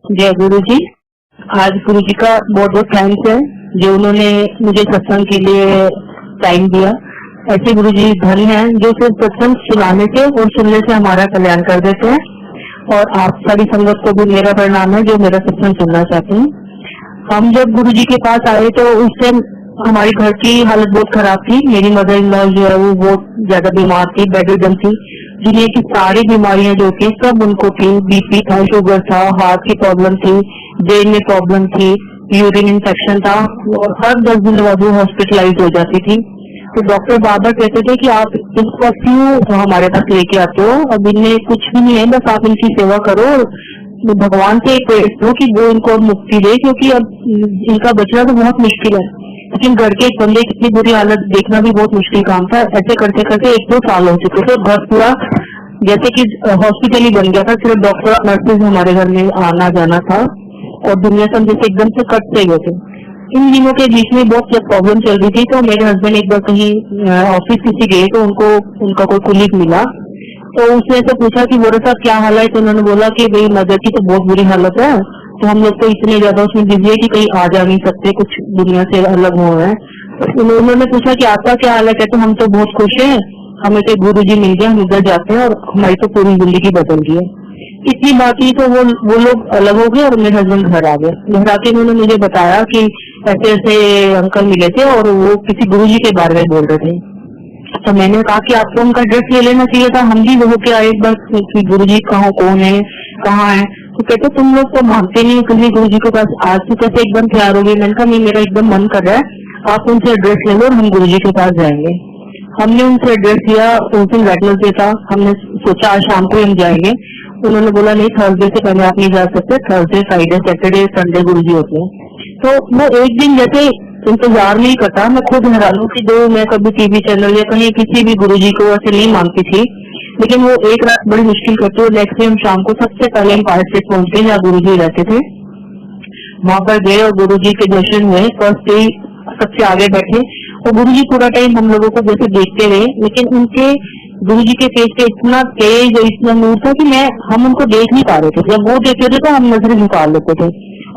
जय गुरु जी। आज गुरु जी का बहुत बहुत थैंक्स है जो उन्होंने मुझे सत्संग के लिए टाइम दिया। ऐसे गुरु जी धन्य हैं जो सिर्फ सत्संग सुनाने से और सुनने से हमारा कल्याण कर देते हैं। और आप सारी संगत को भी मेरा प्रणाम है जो मेरा सत्संग सुनना चाहते हैं। हम जब गुरु जी के पास आए तो उस टाइम हमारी घर की हालत बहुत खराब थी। मेरी मदर इन लॉ जो है वो बहुत ज्यादा बीमार थी, बेडरिडन थी। दुनिया की सारी बीमारियां जो थी सब उनको थी। बीपी था, शुगर था, हार्ट की प्रॉब्लम थी, ब्रेन में प्रॉब्लम थी, यूरिन इन्फेक्शन था और हर 10 दिन बाद वो हॉस्पिटलाइज हो जाती थी। तो डॉक्टर बाबा कहते थे कि आप इनको क्यों हमारे पास लेके आते हो, अब इनमें कुछ भी नहीं है, बस आप इनकी सेवा करो और भगवान से एक दो कि वो इनको मुक्ति दे, क्योंकि अब इनका बचना तो बहुत मुश्किल है। लेकिन घर के एक बंदे की इतनी बुरी हालत देखना भी बहुत मुश्किल काम था। ऐसे करते करते 1-2 साल हो चुके थे। घर पूरा जैसे कि हॉस्पिटल ही बन गया था। सिर्फ डॉक्टर और नर्सेज हमारे घर में आना जाना था और दुनिया से हम जैसे एकदम से कट से गए थे। इन दिनों के बीच में बहुत प्रॉब्लम चल रही थी। तो मेरे हस्बैंड एक बार कहीं ऑफिस किसी गए तो उनको उनका कोई कुलीग मिला, तो उसने ऐसे पूछा कि बोरा साहब क्या हाल है। तो उन्होंने बोला कि भाई मदर की तो बहुत बुरी हालत है, तो हम लोग तो इतने ज्यादा उसमें बिजी है कि कहीं आ जा नहीं सकते, कुछ दुनिया से अलग हो रहे हैं। तो उन्होंने पूछा कि आपका क्या हाल है। कहते हम तो बहुत खुश हैं, हमें तो गुरु जी मिल गए, हम उधर जाते हैं और हमारी तो पूरी जिंदगी बदल गई है। इतनी बात ही तो वो लोग अलग हो गए और मेरे हस्बैंड घर आ गए। घर आके उन्होंने मुझे बताया कि ऐसे ऐसे अंकल मिले थे और वो किसी गुरु जी के बारे में बोल रहे थे। तो मैंने कहा कि आपको उनका एड्रेस ले लेना चाहिए था, हम भी वो के आए एक बार कि गुरु जी कहाँ कौन है कहाँ है। तो कहते तुम लोग तो मानते नहीं कभी गुरु जी के पास, आज से कैसे एकदम तैयार हो गए। मैंने कहा नहीं, मेरा एकदम मन कर रहा है, आप उनसे एड्रेस ले लो और हम गुरु जी के पास जाएंगे। हमने उनसे एड्रेस लिया। उस दिन वेडनेसडे था, हमने सोचा आज शाम को हम जाएंगे। उन्होंने बोला नहीं, थर्सडे से पहले आप नहीं जा सकते, थर्सडे फ्राइडे सैटरडे संडे गुरु जी होते हैं। तो वो एक दिन जैसे इंतजार नहीं करता। मैं खुद हैरान हूँ कि जो मैं कभी टीवी चैनल या कहीं किसी भी गुरु जी को ऐसे नहीं मानती थी, लेकिन वो एक रात बड़ी मुश्किल करते हुए नेक्स्ट डे हम शाम को सबसे पहले हम पार्क से पहुंच गए जहाँ गुरु जी रहते थे। वहां पर गए और गुरु जी के दर्शन हुए। फर्स्ट डे सबसे आगे बैठे और गुरु जी पूरा टाइम हम लोगों को जैसे देखते रहे, लेकिन उनके गुरु जी के फेस पे इतना तेज और इतना नूर था कि हम उनको देख नहीं पा रहे थे। जब वो देखते थे तो हम नजरें झुका लेते थे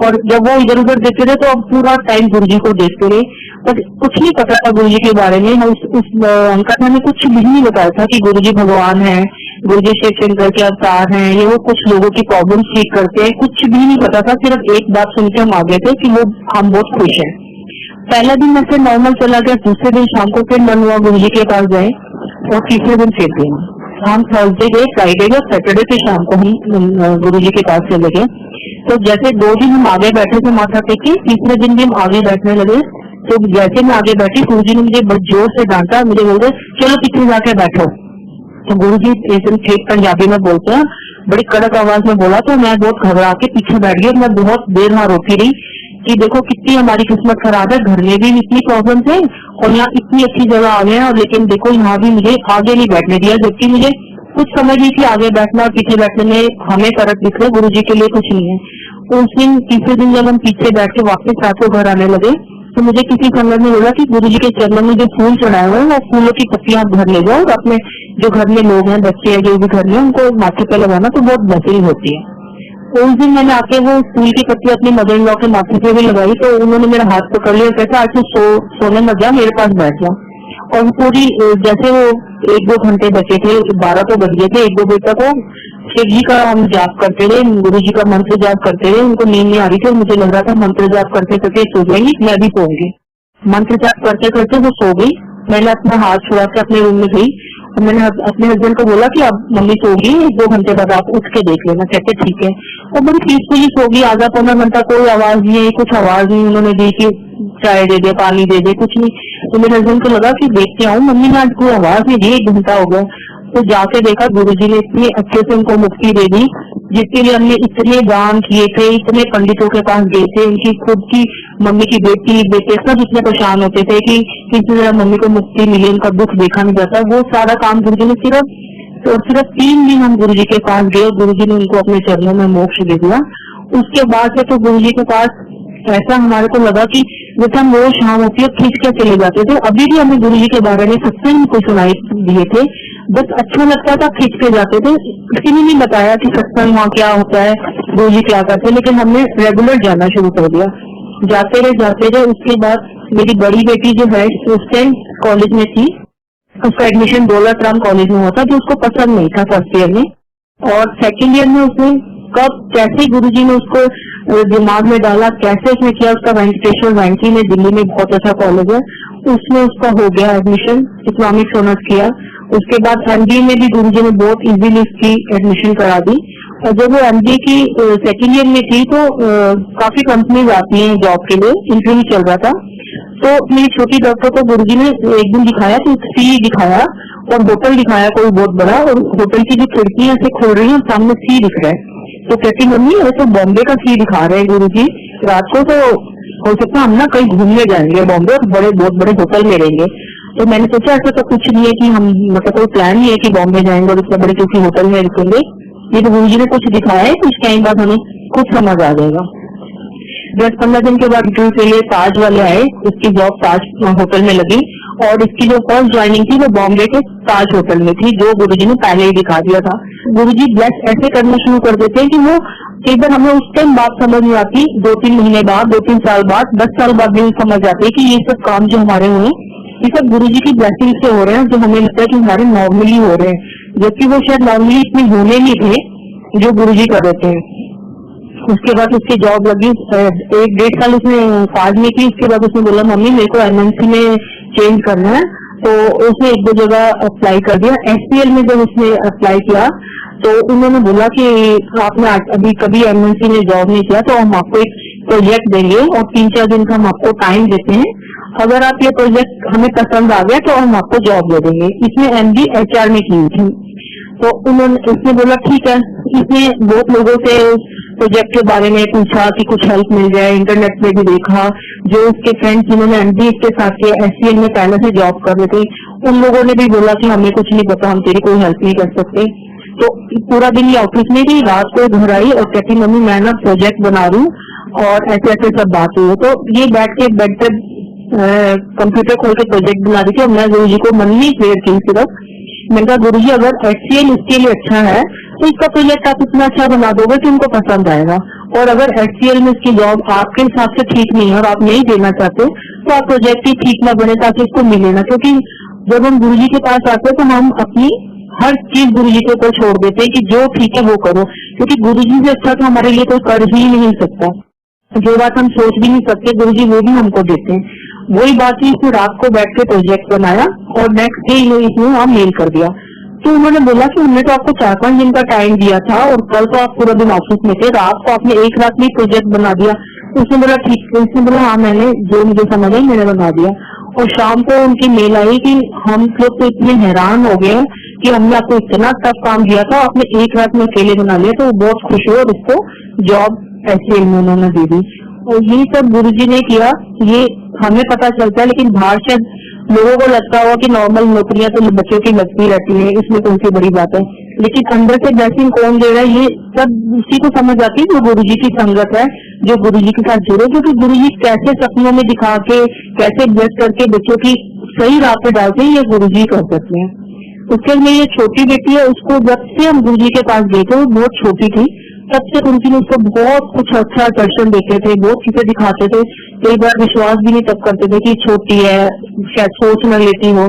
और जब वो इधर उधर देखते थे तो अब पूरा टाइम गुरु जी को देखते रहे। पर कुछ नहीं पता था गुरु जी के बारे में। उस अंकल ने कुछ भी नहीं बताया था कि गुरु जी भगवान है, गुरु जी शिव शंकर के अवतार हैं, ये वो कुछ लोगों की प्रॉब्लम ठीक करते हैं, कुछ भी नहीं पता था। सिर्फ एक बात सुन के हम आ गए थे कि वो हम बहुत खुश हैं। पहला दिन ऐसे नॉर्मल चला गया। दूसरे दिन शाम को फिर मन हुआ गुरु जी के पास गए और तीसरे दिन फिर गए। हम थर्सडे गए, फ्राइडे गए, सैटरडे के शाम को हम गुरु जी के पास चले गए। तो जैसे 2 दिन हम आगे बैठे थे माथा टेके, तीसरे दिन भी हम आगे बैठने लगे। तो जैसे मैं आगे बैठी गुरु जी ने मुझे बहुत जोर से डांटा, मुझे बोल रहे चलो पीछे जाके बैठो। तो गुरु जी एकदम ठीक पंजाबी में बोलते हैं, बड़ी कड़क आवाज में बोला। तो मैं बहुत घबरा के पीछे बैठ गई। मैं बहुत देर वहां रोती रही कि देखो कितनी हमारी किस्मत खराब है, घर में भी इतनी प्रॉब्लम थे और यहाँ इतनी अच्छी जगह आ गए हैं और लेकिन देखो यहाँ भी मुझे आगे नहीं बैठने दिया, जबकि मुझे कुछ समझ नहीं थी आगे बैठना और पीछे बैठने में हमें फर्क दिख रहा है, गुरु जी के लिए कुछ नहीं है। तो उस दिन तीसरे दिन जब हम पीछे बैठ के वापस रात को घर आने लगे तो मुझे किसी संगत ने बोला कि गुरु जी के चरणों में जो फूल चढ़ाए हुए हैं वो फूलों की पत्तियां आप घर ले जाओ और अपने जो घर में लोग हैं, बच्चे हैं, जो भी घर में उनको माथे पे लगाना तो बहुत ब्लेसिंग होती है। तो उस दिन मैंने आके वो फूल की पत्ती अपनी मदर इन लॉ के माथे पे भी लगाई। तो उन्होंने मेरा हाथ पकड़ लिया, कहता आज तो सोने मत जा, मेरे पास बैठ जा। और पूरी जैसे वो 1-2 घंटे बचे थे, 12 तो बज गए थे, 1-2 बजे तक वो शिव जी का हम जाप करते रहे, गुरु जी का मंत्र जाप करते रहे। उनको नींद नहीं आ रही थी और मुझे लग रहा था मंत्र जाप करते करते सो जाएंगी, मैं भी सोऊंगी। मंत्र जाप करते करते वो सो गई। मैंने अपना हाथ छुड़ा के अपने रूम में गई और मैंने अपने हस्बैंड को बोला कि अब मम्मी सोगी, 1-2 घंटे बाद आप उठ के देख लेना। कहते ठीक है। और बड़ी पीसफुली सोगी, आधा पौना घंटा कोई आवाज नहीं है, कुछ आवाज नहीं उन्होंने दी कि चाय दे दे, पानी दे दे, कुछ नहीं। तो मेरे हस्बैंड को लगा कि देखते आऊं, मम्मी ने आज कोई आवाज नहीं दी, 1 घंटा हो गया। तो जाके देखा गुरु जी ने इतनी अच्छे से उनको मुक्ति दे दी, जिसके लिए हमने इतने दान किए थे, इतने पंडितों के पास गए थे। उनकी खुद की मम्मी की बेटी बेटे सब इतने परेशान होते थे कि किसी तरह मम्मी को मुक्ति मिले, उनका दुख देखा नहीं जाता। वो सारा काम गुरु जी ने सिर्फ 3 दिन हम गुरु जी के पास गए और गुरु जी ने उनको अपने चरणों में मोक्ष दे दिया। उसके बाद से तो गुरु जी के पास ऐसा हमारे को लगा कि जैसे हम रोज शाम होती है खींच के चले जाते थे। अभी भी हमें गुरु जी के बारे में सत्संग को सुनाई दिए थे, बस अच्छा लगता था, खींच के जाते थे। किसी ने नहीं बताया कि सत्संग वहाँ क्या होता है, गुरुजी क्या करते हैं, लेकिन हमने रेगुलर जाना शुरू कर दिया। जाते रहे। उसके बाद मेरी बड़ी बेटी जो है उस टाइम कॉलेज में थी, उसका एडमिशन दौलत राम कॉलेज में हुआ था, जो उसको पसंद नहीं था फर्स्ट ईयर में। और सेकंड ईयर में उसने कब कैसे गुरुजी ने उसको दिमाग में डाला, कैसे उसने किया, उसका वेंकटेश्वर वैंकी में दिल्ली में बहुत अच्छा कॉलेज है, उसमें उसका हो गया एडमिशन, इकोनॉमिक्स ऑनर्स किया। उसके बाद एमबीए में भी गुरुजी ने बहुत इजीली उसकी एडमिशन करा दी। और जब वो एमबीए की सेकेंड ईयर में थी तो काफी कंपनीज आती हैं जॉब के लिए, इंटरव्यू चल रहा था। तो मेरी छोटी डॉक्टर को गुरुजी ने एक दिन दिखाया कि सी दिखाया और होटल दिखाया कोई बहुत बड़ा, और होटल की जो खिड़कियां से खोल रही है सामने सी दिख रहा है। तो कहती मम्मी ये तो बॉम्बे का सी दिखा रहे हैं गुरुजी, रात को तो हो सकता है हम ना कहीं घूमने जाएंगे बॉम्बे और बहुत बड़े होटल में रहेंगे। तो मैंने सोचा ऐसा तो कुछ नहीं है कि हम मतलब कोई प्लान नहीं है कि बॉम्बे जाएंगे और इतने बड़े किसी होटल में रुकेंगे, ये तो गुरुजी ने कुछ दिखाया है, कुछ टाइम बाद हमें कुछ समझ आ जाएगा। 10-15 दिन के बाद इंटरव्यू के लिए ताज वाले आए, इसकी जॉब ताज होटल में लगी और इसकी जो फर्स्ट ज्वाइनिंग थी वो बॉम्बे के ताज होटल में थी, जो गुरुजी ने पहले ही दिखा दिया था। गुरुजी ब्लेस ऐसे करना शुरू कर देते हैं कि वो एक बार हमें उस टाइम बात समझ नहीं आती, 2-3 महीने बाद, 2-3 साल बाद, 10 साल बाद भी समझ आती है कि ये सब काम जो हमारे हुए ये सब गुरुजी की ब्लेसिंग से हो रहे हैं, जो हमें लगता है कि हमारे नॉर्मली हो रहे हैं, जबकि वो शायद नॉर्मली इतने होने नहीं थे जो गुरुजी कर देते हैं। उसके बाद उसकी जॉब लगी, 1-1.5 साल उसने ताज में की। उसके बाद उसने बोला मम्मी मेरे को एमएनसी में चेंज करना है, तो उसने 1-2 जगह अप्लाई कर दिया। एसपीएल में जब उसने अप्लाई किया तो उन्होंने बोला कि आपने अभी कभी एमएनसी में जॉब नहीं किया तो हम आपको एक प्रोजेक्ट देंगे और 3-4 दिन का हम आपको टाइम देते हैं, अगर आप ये प्रोजेक्ट हमें पसंद आ गया तो हम आपको जॉब दे देंगे। इसने एमडी एचआर में की थी। तो उसने बोला ठीक है। इसने बहुत लोगों से प्रोजेक्ट के बारे में पूछा कि कुछ हेल्प मिल जाए, इंटरनेट पे भी देखा, जो उसके फ्रेंड्स जिन्होंने एमडी के साथ किया, एससीएल में पहले से जॉब कर रहे थे, उन लोगों ने भी बोला कि हमें कुछ नहीं पता, हम तेरी कोई हेल्प नहीं कर सकते। तो पूरा दिन ये ऑफिस में थी, रात को घर आई और कहती मम्मी मैं ना प्रोजेक्ट बना रही हूँ और ऐसे ऐसे सब बात हुई। तो ये बैठ के बेड पे कंप्यूटर खोल के प्रोजेक्ट बना रही थी और मैं गुरुजी को मन नहीं क्लियर की सिर्फ। मैंने कहा गुरुजी अगर एचसीएल इसके लिए अच्छा है तो इसका प्रोजेक्ट आप इतना अच्छा बना दोगे कि उनको पसंद आएगा, और अगर एचसीएल में इसकी जॉब आपके हिसाब से ठीक नहीं है और आप नहीं देना चाहते तो आप प्रोजेक्ट ही ठीक ना बने ताकि इसको मिले ना। क्योंकि जब हम गुरुजी के पास आते हैं तो हम अपनी हर चीज गुरुजी के ऊपर छोड़ देते हैं कि जो ठीक है वो करो, क्योंकि गुरुजी से अच्छा तो हमारे लिए कोई कर ही नहीं सकता। जो बात हम सोच भी नहीं सकते गुरुजी वो भी हमको देते हैं। वही बात ही इसने रात को बैठ के प्रोजेक्ट बनाया और नेक्स्ट डे इसने वहाँ मेल कर दिया। तो उन्होंने बोला कि हमने तो आपको 4-5 दिन का टाइम दिया था और कल तो आप पूरा दिन ऑफिस में थे, रात को आपने एक रात में प्रोजेक्ट बना दिया। उसने बोला ठीक है। उसने बोला हाँ मैंने जो मुझे समझ आई मैंने बना दिया। और शाम को उनकी मेल आई कि हम लोग तो इतने हैरान हो गए कि हमने आपको इतना टफ काम दिया था, आपने एक रात में अकेले बना लिया। तो वो बहुत खुश हुए और उसको जॉब ऐसे उन्होंने दे दी। और यही सब गुरुजी ने किया, ये हमें पता चलता है, लेकिन बाहर से लोगों को लगता होगा कि नॉर्मल नौकरियां तो बच्चों की लगती रहती है, इसमें कौन सी बड़ी बात है। लेकिन अंदर से ब्लेसिंग कौन दे रहा है ये सब उसी को समझ आती है जो गुरुजी की संगत है, जो गुरुजी के साथ जुड़े, क्योंकि गुरुजी कैसे सपनों में दिखा के कैसे ब्लेस करके बच्चों की सही राह पे डालते हैं, ये गुरुजी कर सकते हैं। उसके लिए ये छोटी बेटी है, उसको जब से हम गुरुजी के पास गए थे वो बहुत छोटी थी, तब से गुरुजी ने उसको बहुत कुछ अच्छा दर्शन देते थे, बहुत चीजें दिखाते थे। कई बार विश्वास भी नहीं तब करते थे कि छोटी है शायद सोच न लेती हो,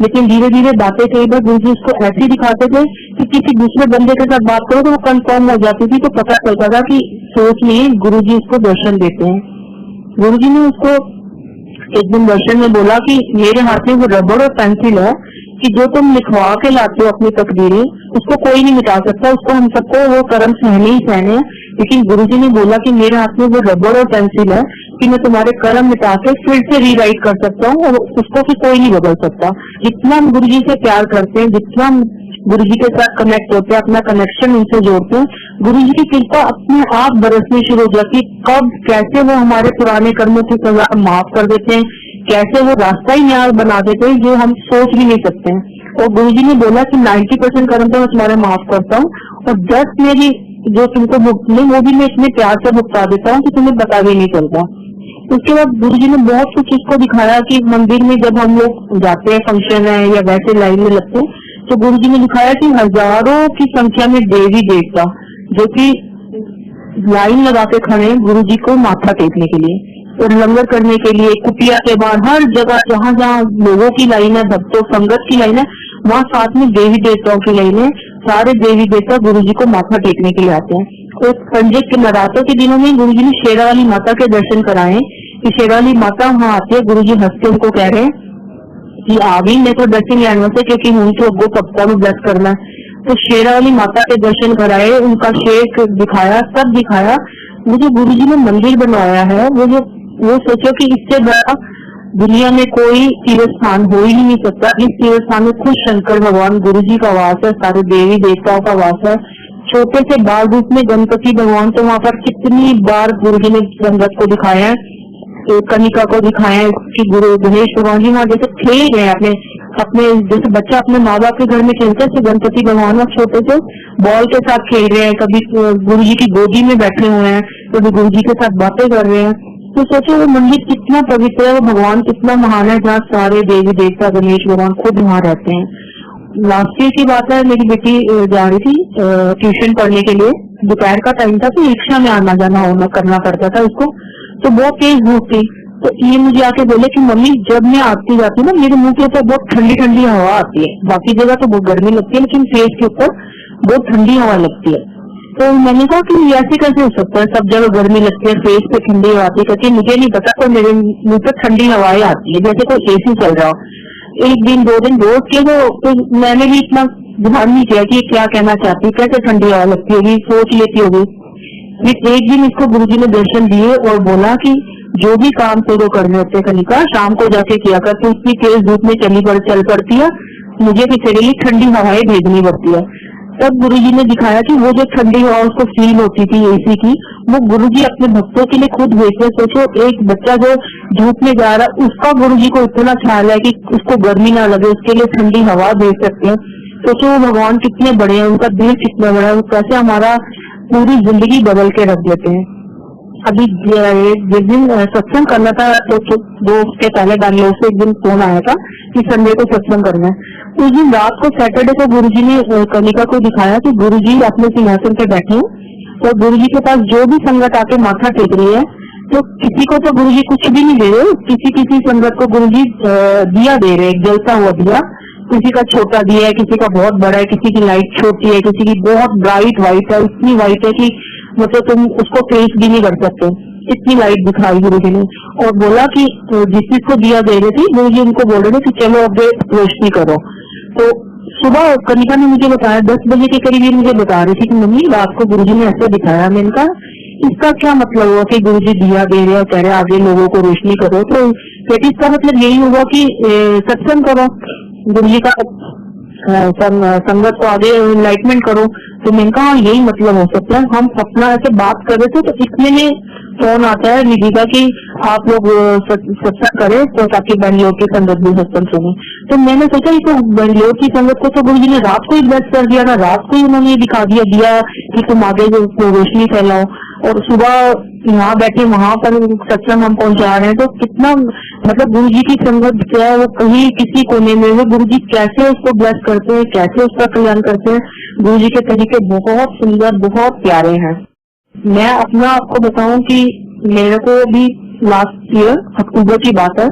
लेकिन धीरे धीरे बातें कई बार गुरुजी उसको ऐसी दिखाते थे कि किसी दूसरे बंदे के साथ बात करो तो वो कंफर्म हो जाती थी, तो पता चलता था कि सोच नहीं, गुरुजी उसको दर्शन देते हैं। गुरुजी ने उसको एक दिन दर्शन में बोला कि मेरे हाथ में वो रबड़ और पेंसिल है कि जो तुम लिखवा के लाते हो अपनी तकदीरें, उसको कोई नहीं मिटा सकता, उसको हम सबको वो कर्म सहने ही सहने हैं। लेकिन गुरुजी ने बोला कि मेरे हाथ में वो रबड़ और पेंसिल है कि मैं तुम्हारे कर्म मिटा के फिर से रीराइट कर सकता हूँ और उसको भी कोई नहीं बदल सकता। जितना हम गुरुजी से प्यार करते हैं, जितना हम गुरुजी के साथ कनेक्ट होते हैं, अपना कनेक्शन उनसे जोड़ते हैं, गुरुजी की कृपा अपने आप बरसनी शुरू हो जाती। कब कैसे वो हमारे पुराने कर्मों की सजा माफ कर देते हैं, कैसे वो रास्ता ही नया बना देते हैं जो हम सोच भी नहीं सकते हैं। और गुरुजी ने बोला कि 90% कर्म तो मैं तुम्हारे माफ करता हूँ और 10 मेरी जो तुमको भुगतने वो भी मैं इतने प्यार से भुगता देता हूँ कि तुम्हें पता भी नहीं चलता। उसके बाद गुरुजी ने बहुत कुछ इसको दिखाया कि मंदिर में जब हम लोग जाते हैं फंक्शन है या वैसे लाइन में लगते हैं तो गुरुजी ने दिखाया कि हजारों की संख्या में देवी देवता जो कि लाइन लगा के खड़े हैं गुरुजी को माथा टेकने के लिए और लंगर करने के लिए, कुटिया के बाहर हर जगह जहाँ जहाँ लोगों की लाइन है, भक्तों संगत की लाइन है, वहाँ साथ में देवी देवताओं की लाइन है। सारे देवी देवता गुरुजी को माथा टेकने के लिए आते हैं। तो संजय के नवरात्रों के दिनों में गुरुजी ने शेरावाली माता के दर्शन कराए कि शेरावाली माता वहाँ आती है। गुरुजी हंसते उनको कह रहे हैं कि आ गई मैं तो दर्शन लेने से, क्योंकि उनको अगो पक्का भी ब्लेस करना है। तो शेरावाली माता के दर्शन कराए, उनका शेख दिखाया, सब दिखाया। मुझे गुरुजी ने मंदिर बनवाया है, वो सोचो कि इससे बड़ा दुनिया में कोई तीर्थ स्थान हो ही नहीं सकता। इस तीर्थ स्थान में खुद शंकर भगवान गुरुजी का वास है, सारे देवी देवताओं का वास है। छोटे से बाल रूप में गणपति भगवान तो वहाँ पर कितनी बार गुरुजी ने संगत को दिखाया है, तो कनिका को दिखाया है कि गुरु गणेश भगवान जी वहाँ जैसे खेल रहे हैं अपने जैसे बच्चा अपने माँ बाप के घर में खेलते हैं, गणपति भगवान छोटे से बॉल के साथ खेल रहे हैं, कभी गुरु जी की गोदी में बैठे हुए हैं, कभी गुरु जी के साथ बातें कर रहे हैं। तो सोचो वो मंदिर कितना पवित्र है, वो भगवान कितना महान है, जहाँ सारे देवी देवता गणेश भगवान खुद वहाँ रहते हैं। लास्ट ईयर की बात है, मेरी बेटी जा रही थी ट्यूशन पढ़ने के लिए, दोपहर का टाइम था, तो रिक्शा में आना जाना होना करना पड़ता था उसको, तो बहुत तेज धूप थी। तो ये मुझे आके बोले कि मम्मी जब मैं आती जाती हूँ ना मेरे मुंह के ऊपर बहुत ठंडी ठंडी हवा आती है, बाकी जगह तो बहुत गर्मी लगती है लेकिन फेस के ऊपर बहुत ठंडी हवा लगती है। तो मैंने कहा कि ऐसे कैसे हो सकता है, सब जगह गर्मी लगती है फेस पे ठंडी हवा आती है। कहती मुझे नहीं पता, तो मेरे मुंह पे ठंडी हवाएं आती है जैसे कोई एसी चल रहा हो। एक दिन दो दिन रोज के तो मैंने भी इतना ध्यान नहीं किया कि क्या कहना चाहती है, कैसे ठंडी हवा लगती होगी, सोच लेती होगी। एक दिन इसको गुरुजी ने दर्शन दिए और बोला कि जो भी काम तेरे करने होते हैं कनिका शाम को जाके किया कर, तो इतनी तेज धूप में चल पड़ती है, मुझे भी तेरे लिए ठंडी हवाएं भेजनी पड़ती है। तब गुरुजी ने दिखाया कि वो जो ठंडी हवा उसको फील होती थी एसी की, वो गुरुजी अपने भक्तों के लिए खुद भेजते। सोचो एक बच्चा जो धूप में जा रहा है उसका गुरुजी को इतना ख्याल है कि उसको गर्मी ना लगे, उसके लिए ठंडी हवा भेज सकते हैं। सोचो वो भगवान कितने बड़े हैं, उनका दिल कितना बड़ा है, वो कैसे हमारा पूरी जिंदगी बदल के रख देते हैं। अभी जिस दिन सत्संग करना था तो 2 हफ्ते पहले बैंगलोर से एक दिन फोन आया था कि संडे को सत्संग करना है। उस दिन रात को सैटरडे को गुरुजी ने कनिका को दिखाया कि गुरुजी अपने सिंहासन पे बैठे हैं और गुरुजी के पास जो भी संगत आके माथा टेक रही है, तो किसी को तो गुरुजी कुछ भी नहीं दे रहे, किसी संगत को गुरुजी दिया दे रहे, जलता हुआ दिया। किसी का छोटा दिया है, किसी का बहुत बड़ा है, किसी की लाइट छोटी है, किसी की बहुत ब्राइट व्हाइट है, इतनी व्हाइट है कि मतलब तुम उसको फेस भी नहीं कर सकते, इतनी लाइट दिखाई गुरुजी ने। और बोला कि जिस जिसको दिया दे रही थी गुरुजी उनको बोल रहे थे कि चलो अब रोशनी करो। तो सुबह कनिका ने मुझे बताया 10 बजे के करीब ये मुझे बता रही थी कि मम्मी रात को गुरुजी ने ऐसे दिखाया। मैंने कहा इसका क्या मतलब हुआ कि गुरुजी दिया दे रहे और कह रहे आगे लोगों को रोशनी करो, तो कहती इसका मतलब यही हुआ कि सत्संग करो, गुरुजी का संगत को आगे इनलाइटमेंट करो। तो मैंने कहा यही मतलब हो सकता है। हम अपना ऐसे बात कर रहे थे तो इतने में फोन आता है निधि का कि आप लोग सत्संग करें तो ताकि बेंगलोर की संगत भी सत्संग सुने। तो मैंने सोचा तो बेंगलोर की संगत को तो गुरुजी ने रात को ही ब्लेस कर दिया ना, रात को ही उन्होंने दिखा दिया कि तुम आगे रोशनी फैलाओ, और सुबह यहाँ बैठे वहां पर सत्संग हम पहुंचा रहे हैं। तो कितना मतलब गुरुजी की संगत क्या है, वो कहीं किसी कोने में वो गुरुजी कैसे उसको ब्लेस करते हैं, कैसे उसका कल्याण करते हैं, गुरुजी के तरीके बहुत सुंदर बहुत प्यारे हैं। मैं अपना आपको बताऊं कि मेरे को भी लास्ट ईयर अक्टूबर की बात है,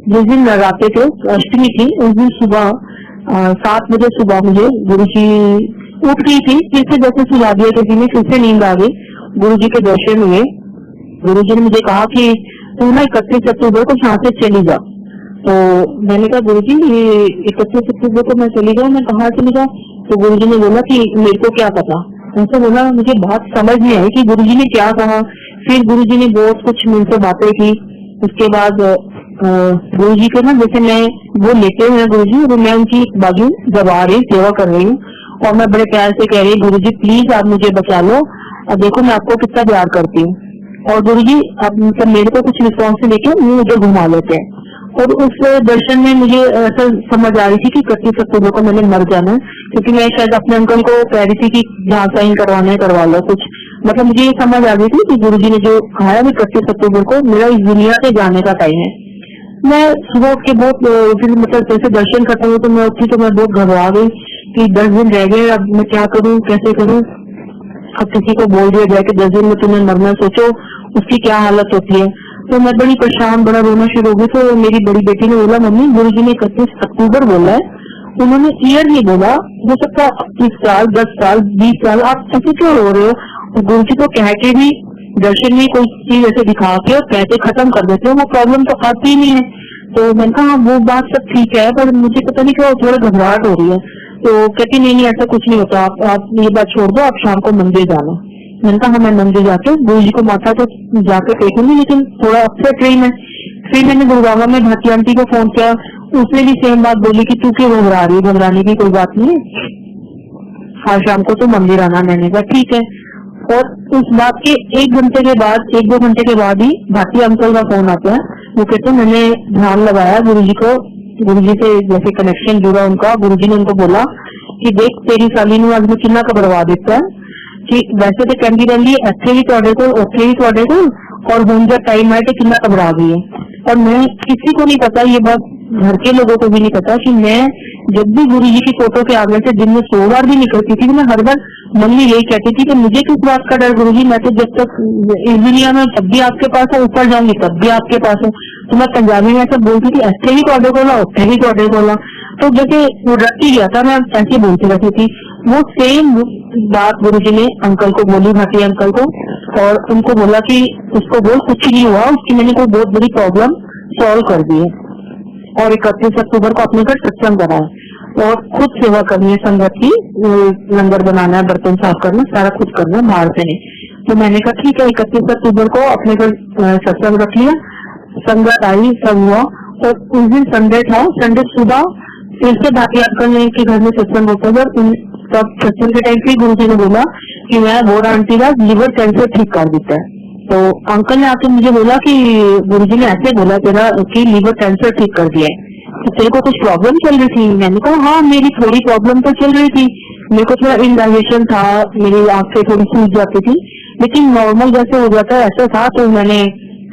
जिस दिन नवरात्रे थे अष्टमी थी, उस दिन सुबह 7 बजे सुबह मुझे गुरुजी उठ गई थी, फिर से जैसे सुला दिया किसी ने, फिर से नींद आ गई। गुरुजी के दर्शन हुए, गुरुजी ने मुझे कहा कि तू ना 31 अक्टूबर को यहाँ से चली जा। तो मैंने कहा गुरुजी 31 अक्टूबर को मैं चली जाऊँ, मैं कहाँ चली जाऊँ? तो गुरुजी ने बोला कि मेरे को क्या पता। उनसे बोला मुझे बात समझ नहीं आई कि गुरुजी ने क्या कहा। फिर गुरुजी ने बहुत कुछ मुझसे बातें की। उसके बाद गुरुजी को ना जैसे मैं वो लेते हुए गुरुजी और मैं उनकी बाजू दबा रही सेवा कर रही हूँ और मैं बड़े प्यार से कह रही गुरुजी प्लीज आप मुझे बचा लो, अब देखो मैं आपको कितना प्यार करती हूँ। और गुरुजी अब मतलब मेरे को कुछ रिस्पॉन्स से लेके मुझे घुमा लेते हैं। और उस दर्शन में मुझे ऐसा समझ आ रही थी कि 31 अक्टूबर को मैंने मर जाना है, क्योंकि मैं शायद अपने अंकल को कह रही थी कि जहाँ साइन करवाना है करवा लो कुछ, मतलब मुझे ये समझ आ गई थी कि गुरुजी ने जो कहा है 31 अक्टूबर को मेरा इस दुनिया से जाने का टाइम है। मैं सुबह उठ के बहुत फिर मतलब जैसे दर्शन करता हूँ तो मैं उठी तो मैं बहुत घबरा गई कि 10 दिन रह गए, अब मैं क्या करूँ कैसे करूँ। अब किसी को बोल दिया जाए कि 10 दिन में तुम्हें मरना, सोचो उसकी क्या हालत होती है। तो मैं बड़ी परेशान, बड़ा रोना शुरू हो गई। तो मेरी बड़ी बेटी ने बोला, मम्मी गुरुजी ने 31 अक्टूबर बोला है, उन्होंने ईयर नहीं बोला, हो सकता 30 साल 10 साल 20 साल, आप ऐसे क्यों रो रहे हो। गुरुजी को कह के भी दर्शन में कोई चीज ऐसे दिखा के और कैसे खत्म कर देते हो, वो प्रॉब्लम तो आती ही नहीं है। तो मैंने कहा वो बात सब ठीक है, पर मुझे पता नहीं क्यों थोड़ा घबराहट हो रही है। तो कहती नहीं ऐसा कुछ नहीं होता, आप ये बात छोड़ दो, आप शाम को मंदिर जाना। मैंने कहा मैं मंदिर जाके गुरु जी को माथा तो जाके टेकूंगी, लेकिन थोड़ा अपसेट रही मैं। फिर मैंने गुरुगावा में भाटी आंटी को फोन किया, उसने भी सेम बात बोली कि तू क्यों घबरा रही है, घबराने की कोई बात नहीं है, हाँ शाम को तो मंदिर आना। मैंने कहा ठीक है। और उस बात के 1 घंटे के बाद, 1-2 घंटे के बाद ही भाटी अंकल का फोन आता है। वो कहते हैं मैंने ध्यान लगाया गुरुजी को, गुरुजी से जैसे कनेक्शन जुड़ा उनका। गुरुजी ने उनको बोला कि देख तेरी साली ने आज कितना घबरवा देता है कि वैसे तो कहती रहती है ਇੱਥੇ भी ਤੁਹਾਡੇ ਕੋਲ ਉੱਥੇ भी ਤੁਹਾਡੇ ਕੋਲ, और ਹੁਣ जब टाइम आए तो कितना घबरा गई है। और मैं किसी को नहीं पता, ये बात घर के लोगों को भी नहीं पता कि मैं जब भी गुरु जी की फोटो के आगे से दिन में 100 बार भी निकलती थी, मैं हर बार मन में यही कहती थी कि मुझे किस बात का डर गुरु जी, मैं तो जब तक इस दुनिया में तब भी आपके पास है, ऊपर जाऊंगी तब भी आपके पास है। तो मैं पंजाबी में ऐसा बोलती थी, ऐसे भी ਤੁਹਾਡੇ ਕੋਲ ਆ ਉੱਥੇ भी ਤੁਹਾਡੇ ਕੋਲ आ। तो जैसे रट ही गया था, मैं ऐसे बोलती रहती थी। वो सेम बात गुरु जी ने अंकल को बोली, भाटी अंकल को, और उनको बोला कि उसको बोल कुछ नहीं हुआ, उसकी मैंने कोई बहुत बड़ी प्रॉब्लम सॉल्व कर दी है। और 31 अक्टूबर को अपने घर सत्संग कराया और खुद सेवा करनी है संगत की, लंगर बनाना है, बर्तन साफ करना, सारा कुछ करना है, बाहर से नहीं। तो मैंने कहा ठीक है, 31 अक्टूबर को अपने घर सत्संग रख लिया, संगत आई, सब हुआ। और उस दिन संडे था, संडे सुबह फिर से भाटी अंकल ने के घर में सत्संग होता है। तब सत्संग के टाइम पे गुरु जी ने बोला कि मैं बोरा आंटी का लिवर कैंसर ठीक कर देता है। तो अंकल ने आके मुझे बोला कि गुरुजी ने ऐसे बोला तेरा कि लीवर कैंसर ठीक कर दिया है, तो तेरे को कुछ प्रॉब्लम चल रही थी। मैंने कहा हाँ मेरी थोड़ी प्रॉब्लम तो चल रही थी, मेरे को थोड़ा इंडाइजेशन था, मेरी आंखें थोड़ी सूज जाती थी, लेकिन नॉर्मल जैसे हो जाता है ऐसा था। तो मैंने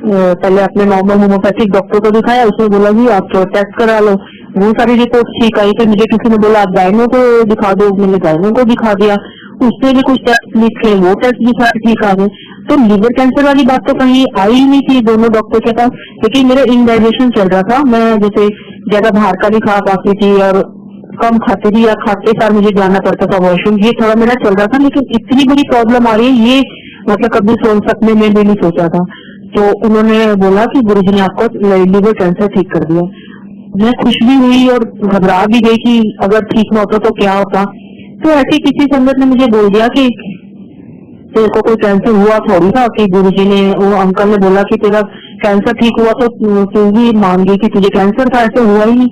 पहले अपने नॉर्मल होम्योपैथिक डॉक्टर को दिखाया, उसने बोला कि आप टेस्ट करा लो। वो सारी रिपोर्ट ठीक आई। फिर मुझे किसी ने बोला आप गायनो को दिखा दो, मैंने गायनो को दिखा दिया, उसने भी कुछ टेस्ट लिखे, वो टेस्ट भी सारे ठीक आ गए। तो लिवर कैंसर वाली बात तो कहीं आई ही नहीं थी दोनों डॉक्टर के पास, लेकिन मेरा इंडाइजेशन चल रहा था। मैं जैसे ज्यादा बाहर का भी खा पाती थी और कम खाती थी, या खाते सार मुझे जाना पड़ता था वॉशरूम, ये थोड़ा मेरा चल रहा था। लेकिन इतनी बड़ी प्रॉब्लम आ रही है ये मतलब कभी सोच सकने में भी नहीं सोचा था। तो उन्होंने बोला कि गुरुजी ने आपको लिवर कैंसर ठीक कर दिया। मैं खुश भी हुई और घबरा भी गई कि अगर ठीक न होता तो क्या होता। तो ऐसे किसी संगत ने मुझे बोल दिया कि तेरे को कोई कैंसर हुआ थोड़ी था, कि गुरुजी ने, वो अंकल ने बोला कि तेरा कैंसर ठीक हुआ तो तू भी मान गई कि तुझे कैंसर था, ऐसे हुआ ही नहीं।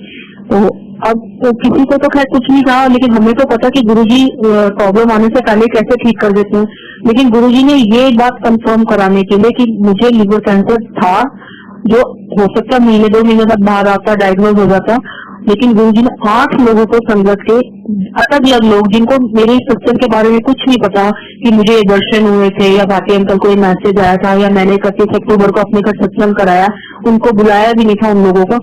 तो अब तो किसी को तो खैर कुछ नहीं कहा, लेकिन हमें तो पता कि गुरुजी प्रॉब्लम आने से पहले कैसे ठीक कर देते हैं। लेकिन गुरुजी ने ये बात कंफर्म कराने के लिए कि मुझे लिवर कैंसर था, जो हो सकता महीने 2 महीने बाद बाहर आता, डायग्नोज हो जाता, लेकिन गुरुजी ने 8 लोगों को संगत के, अलग लोग जिनको मेरे सत्संग के बारे में कुछ नहीं पता कि मुझे दर्शन हुए थे या भाटी अंकल को मैसेज आया था या मैंने 31 अक्टूबर को अपने घर सत्संग कराया, उनको बुलाया भी नहीं था उन लोगों को।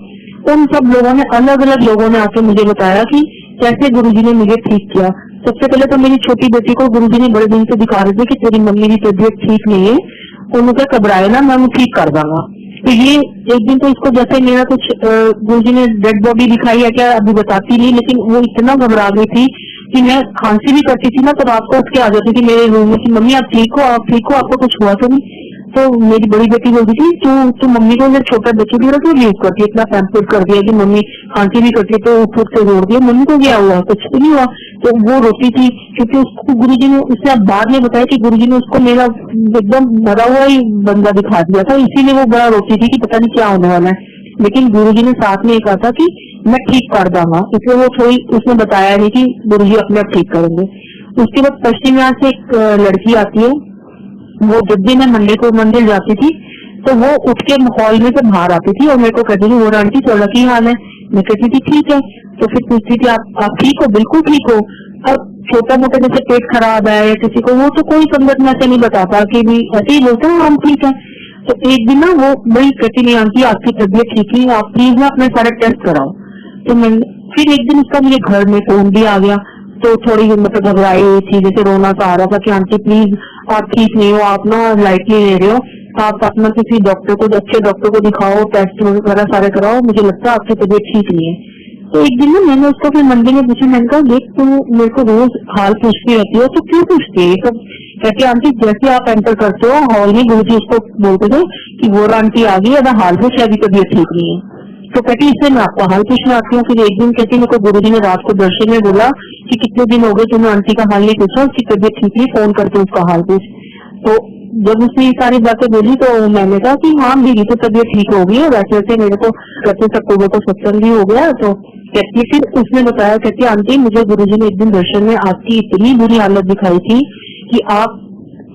उन सब लोगों ने, अलग अलग लोगों ने आके मुझे बताया कि कैसे गुरुजी ने मुझे ठीक किया। सबसे पहले तो मेरी छोटी बेटी को गुरुजी ने बड़े दिन से दिखा रहे थे कि तेरी मम्मी की तबीयत ठीक नहीं है, उन्होंने घबराए ना, मैं वो ठीक कर दूंगा। तो ये एक दिन तो इसको जैसे मेरा कुछ गुरुजी ने डेड बॉडी दिखाई है क्या अभी बताती नहीं, लेकिन वो इतना घबरा गई थी कि मैं खांसी भी करती थी ना तो रात को उसके आ जाती थी मेरे रूम में कि मम्मी आप ठीक हो, आप ठीक हो, आपको कुछ हुआ तो नहीं। तो मेरी बड़ी बेटी बोलती थी तू मम्मी को जब छोटा बच्चे की क्यों लीव करती है, इतना पैम्पर कर दिया कि मम्मी खांसी भी करती है तो उठ के जोड़ दिया, मम्मी को क्या हुआ, कुछ तो नहीं हुआ। तो वो रोती थी क्योंकि उसको गुरुजी ने, उसने बाद में बताया कि गुरुजी ने उसको मेरा एकदम मरा हुआ ही बंदा दिखा दिया था, इसीलिए वो बड़ा रोती थी कि पता नहीं क्या होने वाला है। लेकिन गुरुजी ने साथ में कहा था कि मैं ठीक कर दूंगा, इसलिए वो थोड़ी उसने बताया नहीं कि गुरुजी अपने आप ठीक करेंगे। उसके बाद पश्चिम यहाँ से एक लड़की आती है, वो जब भी मैं मंदिर को मंदिर जाती थी तो वो उठ के हॉल में से बाहर आती थी और मेरे को कहती थी वो आंटी थोड़ा की हाल है, मैं कहती थी ठीक है। तो फिर पूछती थी आप ठीक हो, बिल्कुल ठीक हो। अब छोटा मोटा जैसे पेट खराब है या किसी को, वो तो कोई संगत में ऐसे नहीं बताता कि भी ऐसे ही बोलते हैं हम ठीक है। तो एक दिन ना वो बड़ी कहती नहीं आंटी आपकी तबीयत ठीक नहीं, आप प्लीज ना अपने सारे टेस्ट कराओ। तो मैं फिर एक दिन उसका मुझे घर में फोन भी आ गया, तो थोड़ी मतलब घबराई हुई थी, जैसे रोना सा आ रहा था कि आंटी प्लीज आप ठीक नहीं हो, आप ना लाइटली ले रहे हो, आप अपना किसी डॉक्टर को, अच्छे डॉक्टर को दिखाओ, टेस्ट वगैरह सारे कराओ, मुझे लगता है आपकी तबीयत ठीक नहीं है। तो एक दिन ना मैंने उसको फिर मंदिर में पूछा, मैंने कहा देख तुम मेरे को रोज हाल पूछती रहती हो, तो क्यों पूछती है ये सब? कहती आंटी जैसे आप एंटर करते हो हॉल में, गुरुजी उसको बोलते थे कि वो आंटी आ गई, अगर हाल पूछ अभी तबीयत ठीक नहीं है। तो कहती इसलिए मैं आपको हाल पूछने आती हूँ। फिर एक दिन कहती मेरे को गुरुजी ने रात को दर्शन में बोला कि कितने दिन हो गए तुमने आंटी का हाल नहीं पूछा, उसकी तबीयत ठीक नहीं, फोन करके उसका हाल पूछ। तो जब उसने ये सारी बातें बोली तो मैंने कहा कि हाँ मेरी तो तबीयत ठीक हो गई है, वैसे वैसे मेरे को 25 अक्टूबर को सत्संग भी हो गया। तो कहती फिर उसने बताया, कहती आंटी मुझे गुरुजी ने एक दिन दर्शन में आपकी इतनी बुरी हालत दिखाई थी कि आप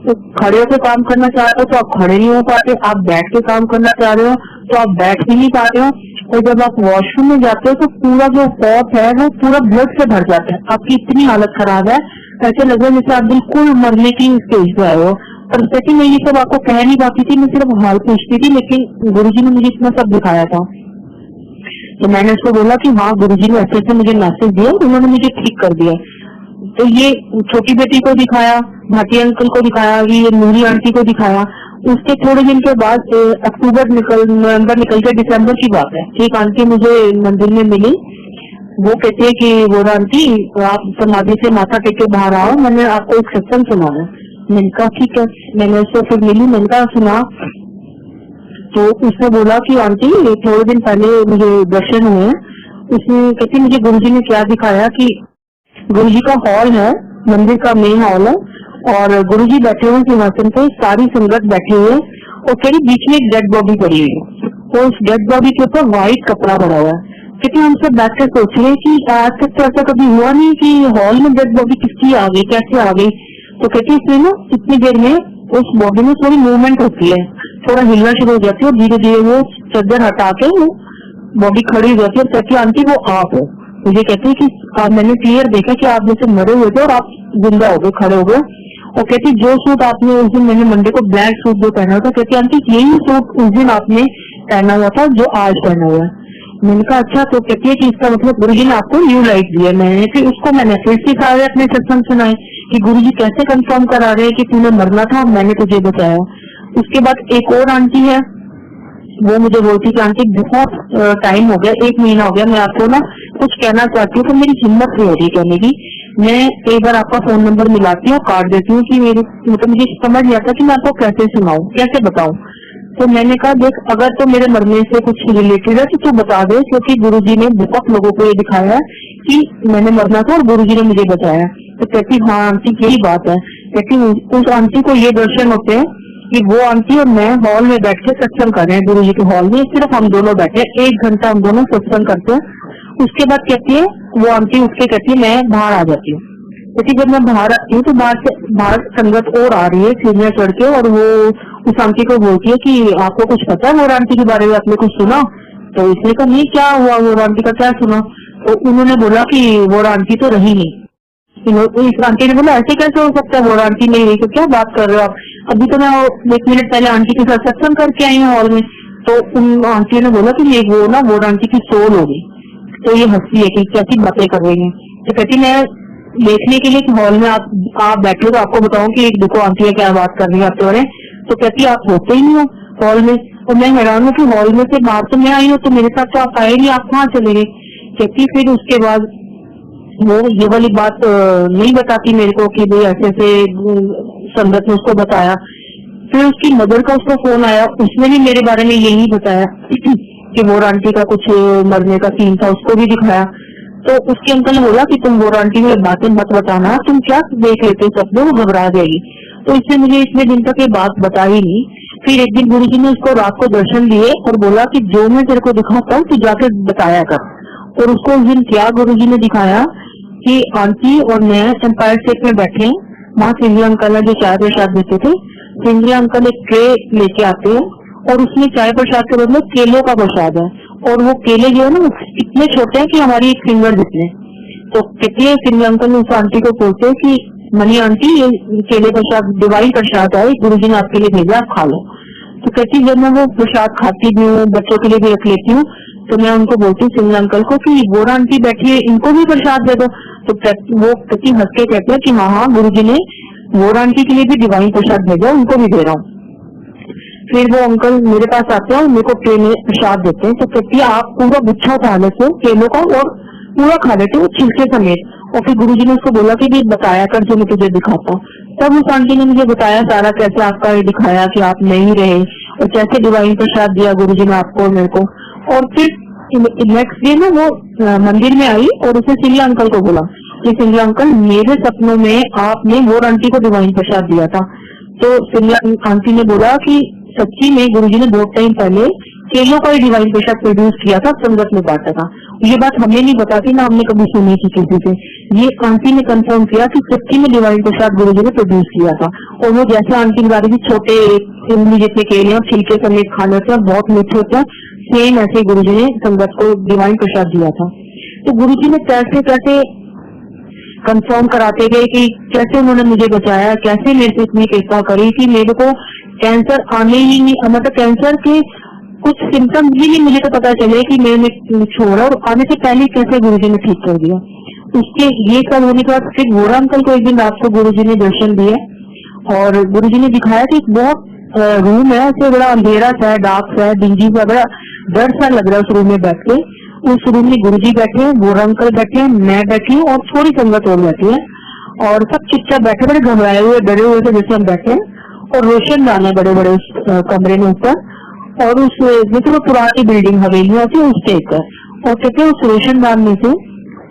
तो खड़े होकर काम करना चाह रहे हो तो आप खड़े नहीं हो पाते, आप बैठ के काम करना चाह रहे हो तो आप बैठ भी नहीं पा रहे हो, और जब आप वॉशरूम में जाते हो तो पूरा जो पॉट है वो पूरा ब्लड से भर जाता है, आपकी इतनी हालत खराब है, ऐसे लग रहा है जैसे आप बिल्कुल मरने की स्टेज पे आए हो। और कहती मैं ये सब आपको कह नहीं पाती थी, मैं सिर्फ हाल पूछती थी, लेकिन गुरुजी ने मुझे इतना सब दिखाया था। तो मैंने उसको बोला कि हाँ गुरुजी ने अच्छे से मुझे मैसेज दिया, उन्होंने मुझे ठीक कर दिया। तो ये छोटी बेटी को दिखाया, भाटिया अंकल को दिखाया, ये नूरी आंटी को दिखाया। उसके थोड़े दिन के बाद नवंबर निकल के दिसंबर की बात है, एक आंटी मुझे मंदिर में मिली, वो कहती है कि वो आंटी आप समाधि से माथा टेक के बाहर आओ, मैंने आपको एक सत्संग सुनाना। मैंने कहा ठीक है, मैंने उसको फिर मिली, मैंने कहा सुना। तो उसने बोला कि आंटी थोड़े दिन पहले मुझे दर्शन हुए, उसने कहती मुझे गुरुजी ने क्या दिखाया कि गुरुजी का हॉल है, मंदिर का मेन हॉल है, और गुरुजी बैठे हुए सिंहासन पे, सारी संगत बैठी हुई है, और कहीं बीच में एक डेड बॉडी पड़ी हुई है, और उस डेड बॉडी के ऊपर व्हाइट कपड़ा पड़ा हुआ है। क्योंकि हम सब बैठ कर सोच रहे कि आज तक तो ऐसा कभी हुआ नहीं कि हॉल में डेड बॉडी किसकी आ गई, कैसे आ गई। तो कहती इसलिए ना इतनी देर में उस बॉडी में थोड़ी मूवमेंट होती है, थोड़ा हिलना शुरू हो जाती है, और धीरे धीरे वो चादर हटा के वो बॉडी खड़ी हो जाती है। कहती आंटी वो आप हो। मुझे कहती है कि मैंने क्लियर देखा कि आप जैसे मरे हुए थे और आप जिंदा हो गए, खड़े हो गए। और कहती जो सूट आपने उस दिन, मैंने मंडे को ब्लैक सूट जो पहना था, कहती आंटी यही सूट उस दिन आपने पहना हुआ था जो आज पहना हुआ है। मैंने कहा अच्छा, तो कहती है कि इसका मतलब गुरुजी ने आपको न्यू लाइफ दिया। मैंने फिर उसको मैंने फिर सिखाया, अपने सत्संग सुनाए कि गुरुजी कैसे कंफर्म करा रहे हैं कि तूने मरना था, मैंने तुझे बचाया। उसके बाद एक और आंटी है, वो मुझे बोलती कि आंटी बहुत टाइम हो गया, 1 महीना हो गया, मैं आपको ना कुछ कहना चाहती हूँ, तो मेरी हिम्मत नहीं हो रही कहने की। मैं एक बार आपका फोन नंबर मिलाती हूँ, कार्ड देती हूँ कि मेरी मतलब मुझे समझ नहीं आता कि मैं आपको कैसे सुनाऊं, कैसे बताऊं। तो मैंने कहा देख अगर तो मेरे मरने से कुछ रिलेटेड है तो तू बता दे, क्योंकि गुरुजी ने बहुत लोगों को ये दिखाया है कि मैंने मरना था और गुरुजी ने मुझे बचाया। तो कहती हाँ आंटी यही बात है। कहती उस आंटी को ये दर्शन होते हैं कि वो आंटी और मैं हॉल में बैठ के सत्संग कर रहे हैं, गुरुजी के हॉल में सिर्फ हम दोनों बैठे हैं, 1 घंटा हम दोनों सत्संग करते हैं। उसके बाद कहती है वो आंटी उठ के कहती है मैं बाहर आ जाती हूँ। क्योंकि जब मैं बाहर आती हूँ तो बाहर संगत और आ रही है सीढ़ियां चढ़ के, और वो उस आंटी को बोलती है कि आपको कुछ पता है वो आंटी के बारे में, आपने कुछ सुना? तो इसने कहा नहीं क्या हुआ, वो आंटी का क्या सुना? तो उन्होंने बोला कि वो आंटी तो रही नहीं। इस आंटी ने बोला ऐसे कैसे हो सकता है, वो आंटी नहीं रही, तो क्या बात कर रहे हो आप? अभी तो मैं 1 मिनट पहले आंटी के साथ सत्संग करके आई हूँ हॉल में। तो उन आंटी ने बोला कि ये वो ना वो आंटी की सोल होगी। तो ये हंसी है कि कैसी बातें कर रही है। तो कहती मैं देखने के लिए हॉल में आप बैठे हो तो आपको बताऊं कि एक देखो आंटी क्या बात कर रही है आपके बारे। तो कहती आप होते ही नहीं हो हॉल में, और मैं हैरान हूँ कि हॉल में से बाहर तो मैं आई हूँ, तो मेरे साथ तो आप आए नहीं, आप कहाँ चले गए? कहती फिर उसके बाद वो ये वाली बात नहीं बताती मेरे को कि भाई ऐसे ऐसे संगत ने उसको बताया। फिर उसकी मदर का उसको फोन आया, उसने भी मेरे बारे में यही बताया कि वो आंटी का कुछ मरने का सीन था, उसको भी दिखाया। तो उसके अंकल ने बोला कि तुम वो आंटी में बातें मत बताना, तुम क्या देख लेते हो सपने, वो घबरा जाएगी। तो इसने मुझे इतने दिन तक ये बात बताई नहीं। फिर एक दिन गुरुजी ने उसको रात को दर्शन दिए और बोला कि जो मैं तेरे को दिखाता हूँ तू जाके बताया कर। और उसको उस दिन क्या गुरुजी ने दिखाया कि आंटी और मैं एम्पायर स्टेट में बैठे हैं, वहाँ सिंधिया अंकल जो चाय प्रसाद देते थे, सिंधिया अंकल एक ट्रे लेके आते हैं और उसमें चाय प्रसाद के बदले केलों का प्रसाद है, और वो केले जो है ना इतने छोटे हैं कि हमारी एक फिंगर जितने। तो कितने सिंधिया अंकल उस आंटी को बोलते हैं कि मनी आंटी ये केले प्रसाद डिवाइन प्रसाद है, गुरुजी ने आपके लिए भेजा, आप खा लो। तो कहती जब मैं वो प्रसाद खाती भी हूँ, बच्चों के लिए भी रख लेती हूँ, तो मैं उनको बोलती हूँ सिमला अंकल को कि गोरा आंटी बैठी है, इनको भी प्रसाद दे दो। तो वो कहती हंस के कहते हैं कि हाँ गुरुजी ने गोरा आंटी के लिए भी डिवाइन प्रसाद भेजा, उनको भी दे रहा हूँ। फिर वो अंकल मेरे पास आते हैं और मेरे को ट्रे में प्रसाद देते हैं। तो कहती है आप पूरा गुच्छा उठा लेते हो केलों का और पूरा खा लेते हो छिलके समेत। और फिर गुरुजी ने उसको बोला कि भी बताया कर जो मैं तुझे दिखाता हूँ। तब उस आंटी ने मुझे बताया सारा, कैसे आपका ये दिखाया कि आप नहीं रहे और कैसे डिवाइन प्रसाद दिया गुरुजी ने आपको और मेरे को। और फिर नेक्स्ट डे ना वो मंदिर में आई और उसने सिमला अंकल को बोला कि सिमला अंकल मेरे सपनों में आपने वो आंटी को डिवाइन प्रसाद दिया था। तो सिमला आंटी ने बोला कि सच्ची में गुरुजी ने बहुत टाइम पहले केलों का डिवाइन प्रसाद प्रोड्यूस किया था, संगत में बांटा था। ये बात हमें नहीं पता थी, ना हमने कभी सुनी थी किसी से। ये आंटी ने कंफर्म किया कि सच्ची में डिवाइन प्रसाद गुरुजी ने प्रोड्यूस किया था। और वो जैसे आंटी बता रही थी छोटे इमली जितने केले और छिलके समेत खाने होते हैं, बहुत मीठे होते हैं, सेम ऐसे गुरुजी ने संगत को डिवाइन प्रसाद दिया था। तो गुरुजी ने कैसे कैसे कंफर्म कराते गए कि कैसे उन्होंने मुझे बचाया, कैसे मेरे से इतनी कृपा करी कि मेरे को कैंसर आने ही नहीं, मतलब कैंसर के कुछ सिम्टम्स भी नहीं मुझे तो पता चले कि मैंने छोड़ा, और आने से पहले कैसे गुरुजी ने ठीक कर दिया। उसके ये सब होने के बाद फिर गोरा अंकल को एक दिन रात को गुरुजी ने दर्शन दिए और गुरुजी ने दिखाया कि बहुत रूम है, ऐसे बड़ा अंधेरा सा है, डार्क सा है, डिंगी सा, बड़ा डर सा लग रहा है उस रूम में बैठ के। उस रूम में गुरुजी बैठे हैं, गोरा अंकल बैठे हैं, मैं बैठी हूँ और थोड़ी संगत और बैठी है और सब चुपचाप बैठे, बड़े घबराए हुए डरे हुए थे जैसे हम बैठे हैं। और रोशनदान है बड़े बड़े उस कमरे में ऊपर, और उस जैसे वो पुरानी बिल्डिंग हवेलियां थी उस टाइप का। और कहते उस रोशनदान में से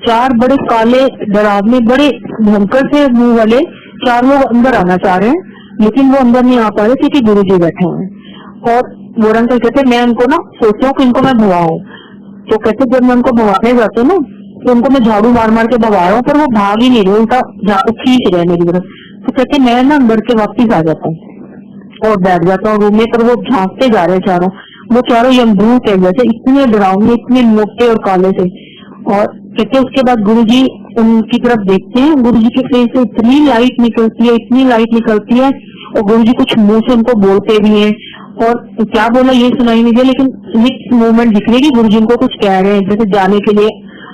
4 बड़े काले डरावने बड़े भयंकर से मुंह वाले 4 लोग अंदर आना चाह रहे हैं, लेकिन वो अंदर नहीं आ पा रहे क्योंकि गुरुजी बैठे हैं। और गोरा अंकल कहते मैं उनको ना सोचता हूँ कि इनको मैं भगाऊं। तो कहते जब मैं उनको भगाने जाती हूँ ना तो उनको मैं झाड़ू मार मार के भगा रहा हूँ, पर वो भाग ही नहीं रहे, उनका झाड़ू खींच रहे मेरी तरफ। तो कहते मैं ना अंदर के वापिस आ जाता हूँ और बैठ जाता हूँ रूम में, पर वो झांकते जा रहे चारों, वो चारों यमदूत है जैसे, इतने डरावने, इतने मोटे और काले से। और कहते उसके बाद गुरुजी उनकी तरफ देखते हैं, गुरुजी के फेस से इतनी लाइट निकलती है, इतनी लाइट निकलती है, और गुरुजी कुछ मुंह से उनको बोलते भी हैं, और क्या बोला ये सुनाई नहीं दिया, लेकिन मिक्स मूवमेंट दिख रही है कि गुरुजी उनको कुछ कह रहे हैं, जैसे जाने के लिए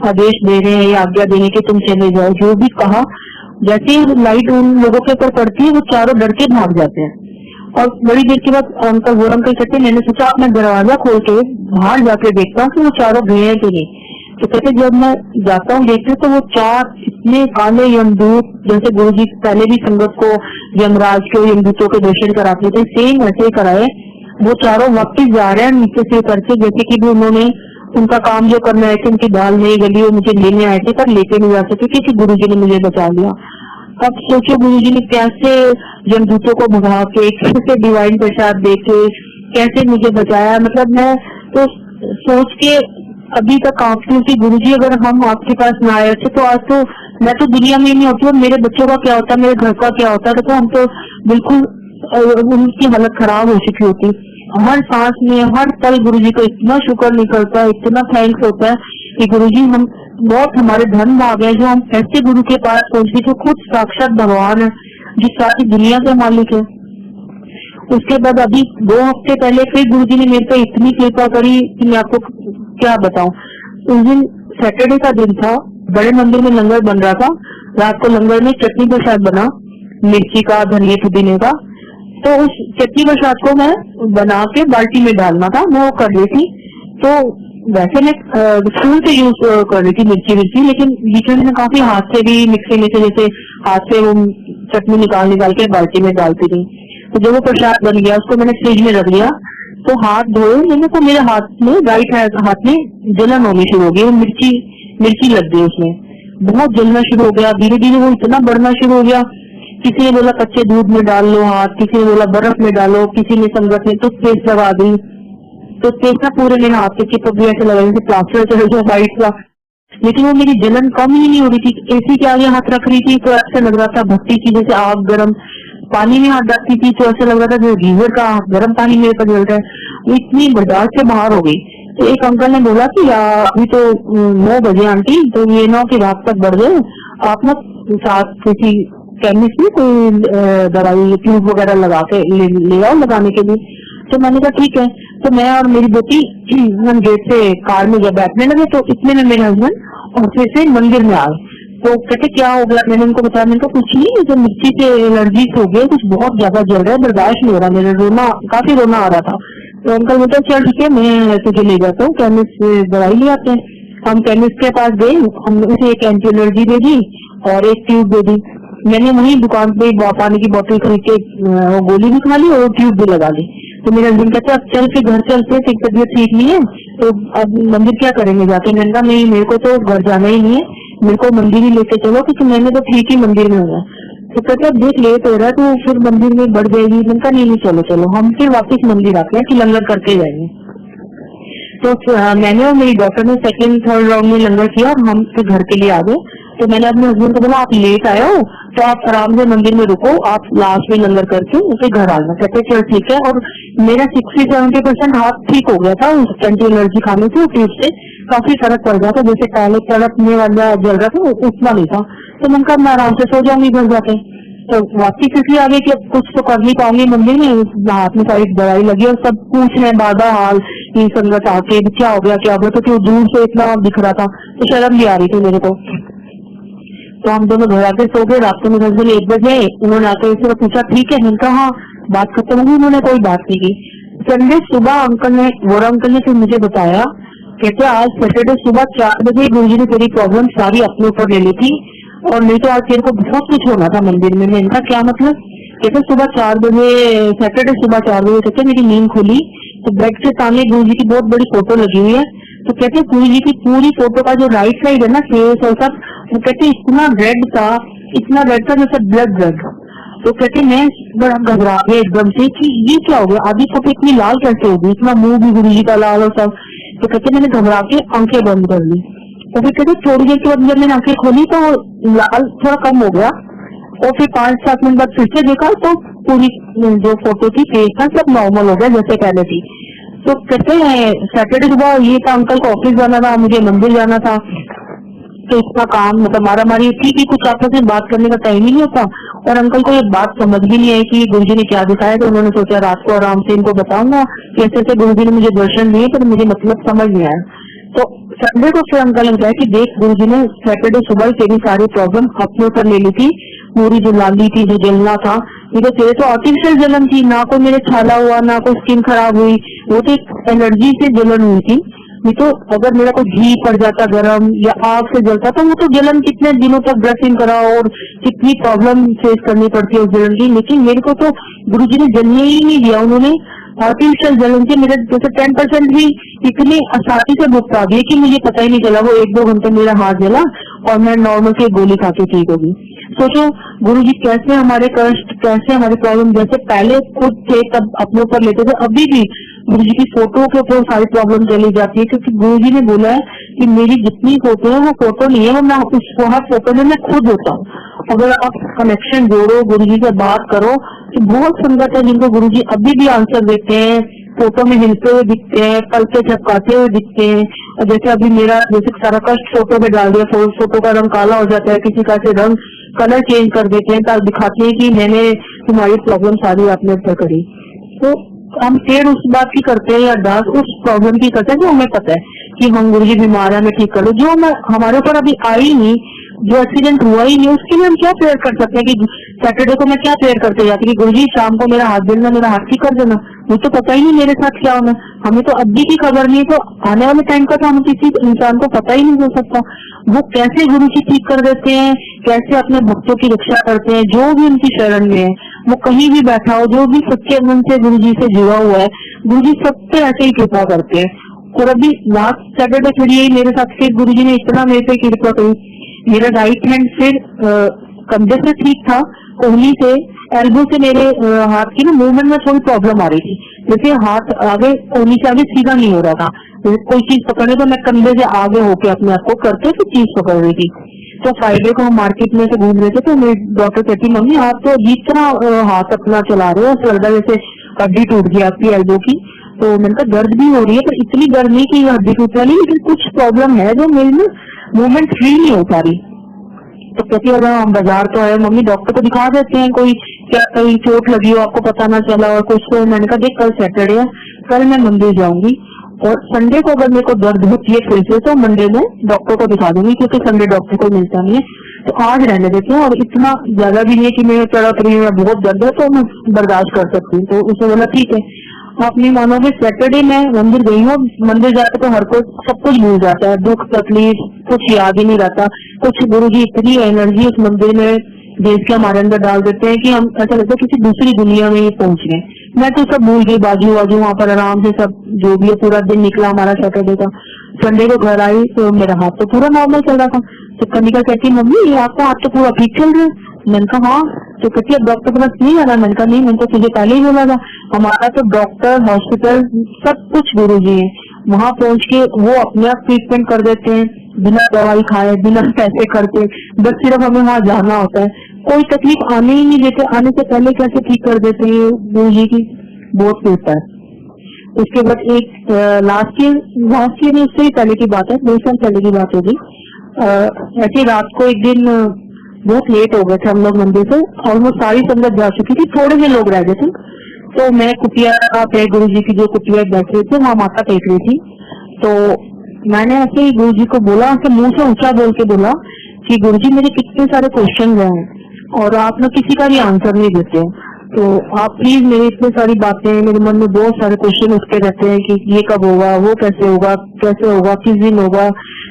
आदेश दे रहे हैं या आज्ञा देने के तुम चले जाओ, जो भी कहा। जैसे ही लाइट उन लोगों के ऊपर पड़ती है वो चारों डर के भाग जाते हैं। और बड़ी देर के बाद अंकल गोरा अंकल कहते मैंने सोचा अपना दरवाजा खोल के बाहर जाके देखता हूँ कि वो चारों गए हैं कि नहीं। तो कहते जब मैं जाता हूँ देखते तो वो 4 इतने काले यमदूत, जैसे गुरुजी पहले भी संगत को यमराज के यमदूतों के दर्शन कराते थे, सेम ऐसे कराए। वो चारों वापिस जा रहे हैं नीचे से करके, जैसे कि भी उन्होंने उनका काम जो करना है कि उनकी दाल नहीं गली वो मुझे लेने आए थे, पर लेके नहीं जा सके क्योंकि गुरुजी ने मुझे बचा लिया। अब सोचो गुरुजी ने कैसे यमदूतों को भगा के, कैसे डिवाइन प्रसाद देके कैसे मुझे बचाया। मतलब मैं तो सोच के अभी तक कांपती हूँ कि गुरुजी अगर हम आपके पास ना आए थे तो आज तो मैं तो दुनिया में नहीं होती, और मेरे बच्चों का क्या होता, मेरे घर का क्या होता, तो हम तो बिल्कुल उनकी हालत खराब हो चुकी होती। हर सांस में हर पल गुरुजी को इतना शुक्र निकलता है, इतना थैंक्स होता है कि गुरुजी हम बहुत हमारे धन भाग है जो हम ऐसे गुरु के पास पहुंचे जो खुद साक्षात भगवान है, जो सारी दुनिया के मालिक है। उसके बाद अभी 2 हफ्ते पहले फिर गुरुजी ने मेरे पे इतनी कृपा करी कि मैं आपको क्या बताऊं। उस दिन सैटरडे का दिन था, बड़े मंदिर में लंगर बन रहा था। रात को लंगर में चटनी प्रसाद बना, मिर्ची का, धनिया पुदीने का। तो उस चटनी प्रसाद को मैं बना के बाल्टी में डालना था, मैं वो कर रही थी। तो वैसे मैं स्पून से यूज कर रही थी मिर्ची, लेकिन बीच में काफी हाथ से भी मिक्सी में से जैसे हाथ से वो चटनी निकाल के बाल्टी में डालती थी। तो जब वो प्रसाद बन गया उसको मैंने फ्रिज में रख दिया। तो हाथ धोए मैंने तो मेरे हाथ में, राइट हाथ में जलन होनी शुरू हो गई, मिर्ची लग गई उसमें, बहुत जलना शुरू हो गया। धीरे धीरे वो इतना बढ़ना शुरू हो गया। किसी ने बोला कच्चे दूध में डाल लो हाथ, किसी ने बोला बर्फ में डालो, किसी ने संगत ने टूथपेस्ट लगा दी। तो ना पूरे मेरे हाथ के चिपक भी ऐसे लगा जैसे प्लास्टर चल गया वाइट का, लेकिन वो मेरी जलन कम ही नहीं हो रही थी। एसी के आगे हाथ रख रही थी तो ऐसे लग रहा था भट्टी की जैसे आग गर्म, पानी में हाथ डालती थी तो ऐसे लग रहा था जो गीजर का गर्म पानी मेरे पर जल रहा है। वो इतनी बर्दाश्त से बाहर हो गई। तो एक अंकल ने बोला कि अभी तो 9 बजे आंटी, तो ये 9 की रात तक बढ़ गए, आप ना साथ किसी केमिस्ट में कोई दवाई ट्यूब वगैरह लगा के ले आओ लगाने के लिए। तो मैंने कहा ठीक है। तो मैं और मेरी बेटी हम गेट से कार में जब बैठने लगे तो इतने में मेरे हस्बैंड ऑफिस से मंदिर में आए। तो कहते क्या हो गया, मैंने उनको बताया, मैंने कहा कुछ नहीं, तो मिर्ची से एलर्जी हो गई, कुछ बहुत ज्यादा जल रहा है, बर्दाश्त नहीं हो रहा, मेरे काफी रोना आ रहा था। तो अंकल बोलते चल ठीक है मैं तुझे ले जाता हूँ, केमिस्ट से दवाई ले आते हैं। हम केमिस्ट के पास गए, हमने उसे एक एंटी एलर्जी दे दी और एक ट्यूब दे दी। मैंने वही दुकान पे पानी की बोतल खरीद के गोली भी खा ली और ट्यूब भी लगा ली। तो मेरे हस्बैंड कहते अब चल के घर चलते, तबीयत ठीक नहीं है तो अब मंदिर क्या करेंगे जाके। मैंने कहा नहीं, मेरे को तो घर जाना ही नहीं है, मेरे को मंदिर ही लेके चलो, क्योंकि मैंने तो ठीक ही मंदिर में होगा। तो कहते अब देख लेट हो रहा है तो फिर मंदिर में बढ़ जाएगी। मैंने कहा नहीं चलो चलो, हम फिर वापस मंदिर आते हैं कि लंगर करके जाएंगे। तो मैंने और मेरी डॉक्टर ने सेकंड थर्ड राउंड में लंगर किया और हम फिर घर के लिए आ गए। तो मैंने अपने हस्बैंड को बोला आप लेट आए हो तो आप आराम से मंदिर में रुको, आप लास्ट में लंगर करके उसे घर आना। कहते चल ठीक है। और मेरा 60-70% हाथ ठीक हो गया था उस एंटी एलर्जी खाने से, ट्यूब से काफी फर्क पड़ गया था। जैसे पहले तड़पने वाला जल रहा था उतना नहीं था। तो मैंने कहा मैं आराम से सो जाऊंगी घर जाके। तो वापिस इसलिए आ गई कि अब कुछ तो कर नहीं पाऊंगी मंदिर में, हाथ में सारी दवाई लगी और सब पूछ रहे बार बार हाल की संगत आके क्या हो गया क्या हो गया। तो क्यों दूर से इतना दिख रहा था तो शर्म भी आ रही थी मेरे को। तो हम दोनों घर आके सो गए। रात को मेरे हस्बैंड 1 बजे उन्होंने आकर इससे पूछा ठीक है, मैंने कहा हाँ, बात खत्म होगी। उन्होंने कोई बात नहीं की। संडे सुबह वोरा अंकल ने फिर मुझे बताया, कहते आज सैटरडे सुबह 4 बजे गुरुजी ने तेरी प्रॉब्लम सारी अपने ऊपर ले ली थी और नहीं तो आज तेरे को बहुत कुछ होना था मंदिर में। मैंने इनका क्या मतलब, कहते सुबह 4 बजे सैटरडे सुबह 4 बजे कहते मेरी नींद खुली तो बेड के सामने गुरुजी की बहुत बड़ी फोटो लगी हुई है। तो कहते गुरुजी की पूरी फोटो का जो राइट साइड है ना फेस और सब, वो कहते इतना रेड था जैसे ब्लड। तो कहते मैं बड़ा घबरा गया एकदम से कि ये क्या हो गया, आधी फोटो इतनी लाल कैसे होगी, इतना मुंह भी गुरुजी का लाल और सब। तो कहते मैंने घबरा के आंखें बंद कर ली। तो फिर कहते थोड़ी देर के बाद जब मैंने आंखें खोली तो लाल थोड़ा कम हो गया और फिर 5-7 मिनट बाद फिर से देखा तो पूरी जो फोटो थी फेस था सब नॉर्मल हो गया जैसे पहले थी। तो कहते हैं सैटरडे सुबह ये था, अंकल को ऑफिस जाना था, मुझे मंदिर जाना था, तो इतना काम मतलब मारामारी थी कि कुछ आपस में बात करने का टाइम ही नहीं होता। और अंकल को ये बात समझ भी नहीं आई कि गुरुजी ने क्या दिखाया। तो उन्होंने सोचा रात को आराम से इनको बताऊंगा कैसे ऐसे गुरुजी ने मुझे दर्शन दिए, पर मुझे मतलब समझ नहीं आया। तो संडे को फिर अंकल ने कहा कि देख गुरुजी ने सैटरडे सुबह तेरी सारी प्रॉब्लम अपने ऊपर ले ली थी, पूरी जो लाली थी जो जलना था, ये तो तेरे तो आर्टिफिशियल जलन थी, ना कोई मेरे छाला हुआ ना कोई स्किन खराब हुई, वो तो एक एलर्जी से जलन हुई थी। नहीं तो अगर मेरा कोई घी पड़ जाता गरम या आग से जलता तो वो तो जलन कितने दिनों तक ड्रेसिंग करा और कितनी प्रॉब्लम फेस करनी पड़ती है उस जलन की। लेकिन मेरे को तो गुरुजी ने जलने ही नहीं दिया, उन्होंने आर्टिफिशियल जलन से मेरे जैसे 10% भी इतनी आसानी से भुगता दिए कि मुझे पता ही नहीं चला। वो 1-2 घंटे मेरा हाथ जला और मैं नॉर्मल से गोली खा के ठीक होगी। सोचो गुरुजी कैसे हमारे कष्ट, कैसे हमारे प्रॉब्लम जैसे पहले खुद थे तब अपने ऊपर लेते थे, अभी भी गुरुजी की फोटो के ऊपर सारी प्रॉब्लम चली जाती है। क्योंकि गुरुजी ने बोला है कि मेरी जितनी फोटो है वो फोटो नहीं है, वो मैं उस हर फोटो में मैं खुद होता हूँ। अगर आप कनेक्शन जोड़ो, गुरुजी से बात करो, तो बहुत संगत है जिनको गुरुजी अभी भी आंसर देते हैं, फोटो में हिलते हुए दिखते हैं, पल के झपकाते हुए दिखते हैं। और जैसे अभी मेरा जैसे सारा कष्ट फोटो में डाल दिया, फोटो का रंग काला हो जाता है, किसी का से रंग कलर चेंज कर देते हैं तब दिखाते हैं कि मैंने तुम्हारी प्रॉब्लम सारी आपने ऊपर करी। तो हम शेयर उस बात की करते हैं या अरदास उस प्रॉब्लम की करते हैं जो हमें पता है कि हम गुरुजी बीमार है, मैं ठीक कर लूं। जो हमारे ऊपर अभी आई नहीं, जो एक्सीडेंट हुआ ही नहीं, उसके लिए हम क्या प्रेयर कर सकते हैं कि सैटरडे को मैं क्या प्रेयर करते जाती कि गुरुजी शाम को मेरा हाथ जलना, मेरा हाथ ठीक कर देना। मुझे तो पता ही नहीं मेरे साथ क्या होना, हमें तो अभी की खबर नहीं, तो आने वाले टाइम का तो हम किसी इंसान को पता ही नहीं हो सकता। वो कैसे गुरुजी ठीक कर देते हैं, कैसे अपने भक्तों की रक्षा करते हैं, जो भी उनकी शरण में है, वो कहीं भी बैठा हो, जो भी सच्चे मन से गुरुजी से जुड़ा हुआ है, गुरुजी सब पे ऐसे ही कृपा करते हैं। और अभी लास्ट सैटरडे फिर यही मेरे साथ फिर गुरुजी ने इतना मेरे पे कृपा करी, मेरा राइट हैंड फिर कंधे से ठीक था, कोहनी से एल्बो से मेरे हाथ की ना मूवमेंट में थोड़ी प्रॉब्लम आ रही थी, जैसे हाथ आगे कोहनी से आगे सीधा नहीं हो रहा था। कोई चीज पकड़ने तो मैं कंधे से आगे होके अपने आप को करते तो चीज पकड़ रही थी। तो फ्राइडे को हम मार्केट में से घूम रहे थे तो मेरी डॉक्टर कहती मम्मी आप तो अजीब तरह हाथ अपना चला रहे हो, ऐसा लग रहा है जैसे हड्डी टूट गई आपकी एल्बो की। तो मैंने कहा दर्द भी हो रही है पर इतनी दर्द नहीं कि हड्डी टूटने वाली, लेकिन कुछ प्रॉब्लम है जो मेरी ना मूवमेंट फ्री नहीं हो पा रही। तो कहती है हम बाजार तो आए मम्मी, डॉक्टर को दिखा देते हैं, कोई क्या कहीं चोट लगी हो आपको पता ना चला और कुछ। तो मैंने कहा देख कल सैटरडे है, कल मैं मंदिर जाऊंगी और संडे को अगर मेरे को दर्द होती है फिर से तो मंडे में डॉक्टर को दिखा दूंगी, क्योंकि संडे डॉक्टर को मिलता नहीं है। तो आज रहने देते हैं, और इतना ज्यादा भी नहीं है कि मैं तड़प रही हूँ, बहुत दर्द है तो मैं बर्दाश्त कर सकती हूँ। तो उसने बोला ठीक है। आप नहीं मानोगे, सैटरडे में मंदिर गई हूँ, मंदिर जाकर तो हर कोई सब कुछ भूल जाता है, दुख तकलीफ कुछ याद ही नहीं रहता कुछ। गुरुजी इतनी एनर्जी उस मंदिर में देश के हमारे अंदर डाल देते हैं कि हम ऐसा लगता है किसी दूसरी दुनिया में ही पहुंच गए। मैं तो सब भूल गई, बाजू बाजू वहाँ पर आराम से सब जो भी है पूरा दिन निकला हमारा सैटरडे का। संडे को घर आई तो मेरा हाथ तो पूरा नॉर्मल चल रहा था। तो कनिका कहती मम्मी ये आपका हाथ तो पूरा ठीक चल रहा है। मैंने कहा हाँ। तो कहती अब डॉक्टर के पास नहीं आना। मैंने कहा नहीं, मैंने तो तुझे पहले ही बोला था। हमारा तो डॉक्टर हॉस्पिटल सब कुछ गुरुजी है, वहाँ पहुंच के वो अपने आप ट्रीटमेंट कर देते हैं, बिना दवाई खाए बिना पैसे खर्चे, बस सिर्फ हमें वहाँ जाना होता है, कोई तकलीफ आने ही नहीं देते। आने से पहले कैसे ठीक कर देते हैं गुरुजी की, बहुत होता है। उसके बाद एक लास्ट ईयर में उससे ही पहले की बात है, 2 साल पहले की बात होगी। ऐसे रात को एक दिन बहुत लेट हो गए थे हम लोग मंदिर से, ऑलमोस्ट सारी संगत जा चुकी थी, थोड़े से लोग रह गए थे। तो मैं कुटिया पे गुरुजी की जो कुटिया बैठ रहे थे वहाँ माता टेक रही थी। तो मैंने ऐसे ही गुरुजी को बोला, ऐसे मुंह से ऊंचा बोल के बोला कि गुरुजी मेरे कितने सारे क्वेश्चन हैं और आप ना किसी का भी आंसर नहीं देते हैं, तो आप प्लीज मेरी इतनी सारी बातें, मेरे मन में बहुत सारे क्वेश्चन उठते रहते हैं कि ये कब होगा, वो कैसे होगा, किस दिन होगा,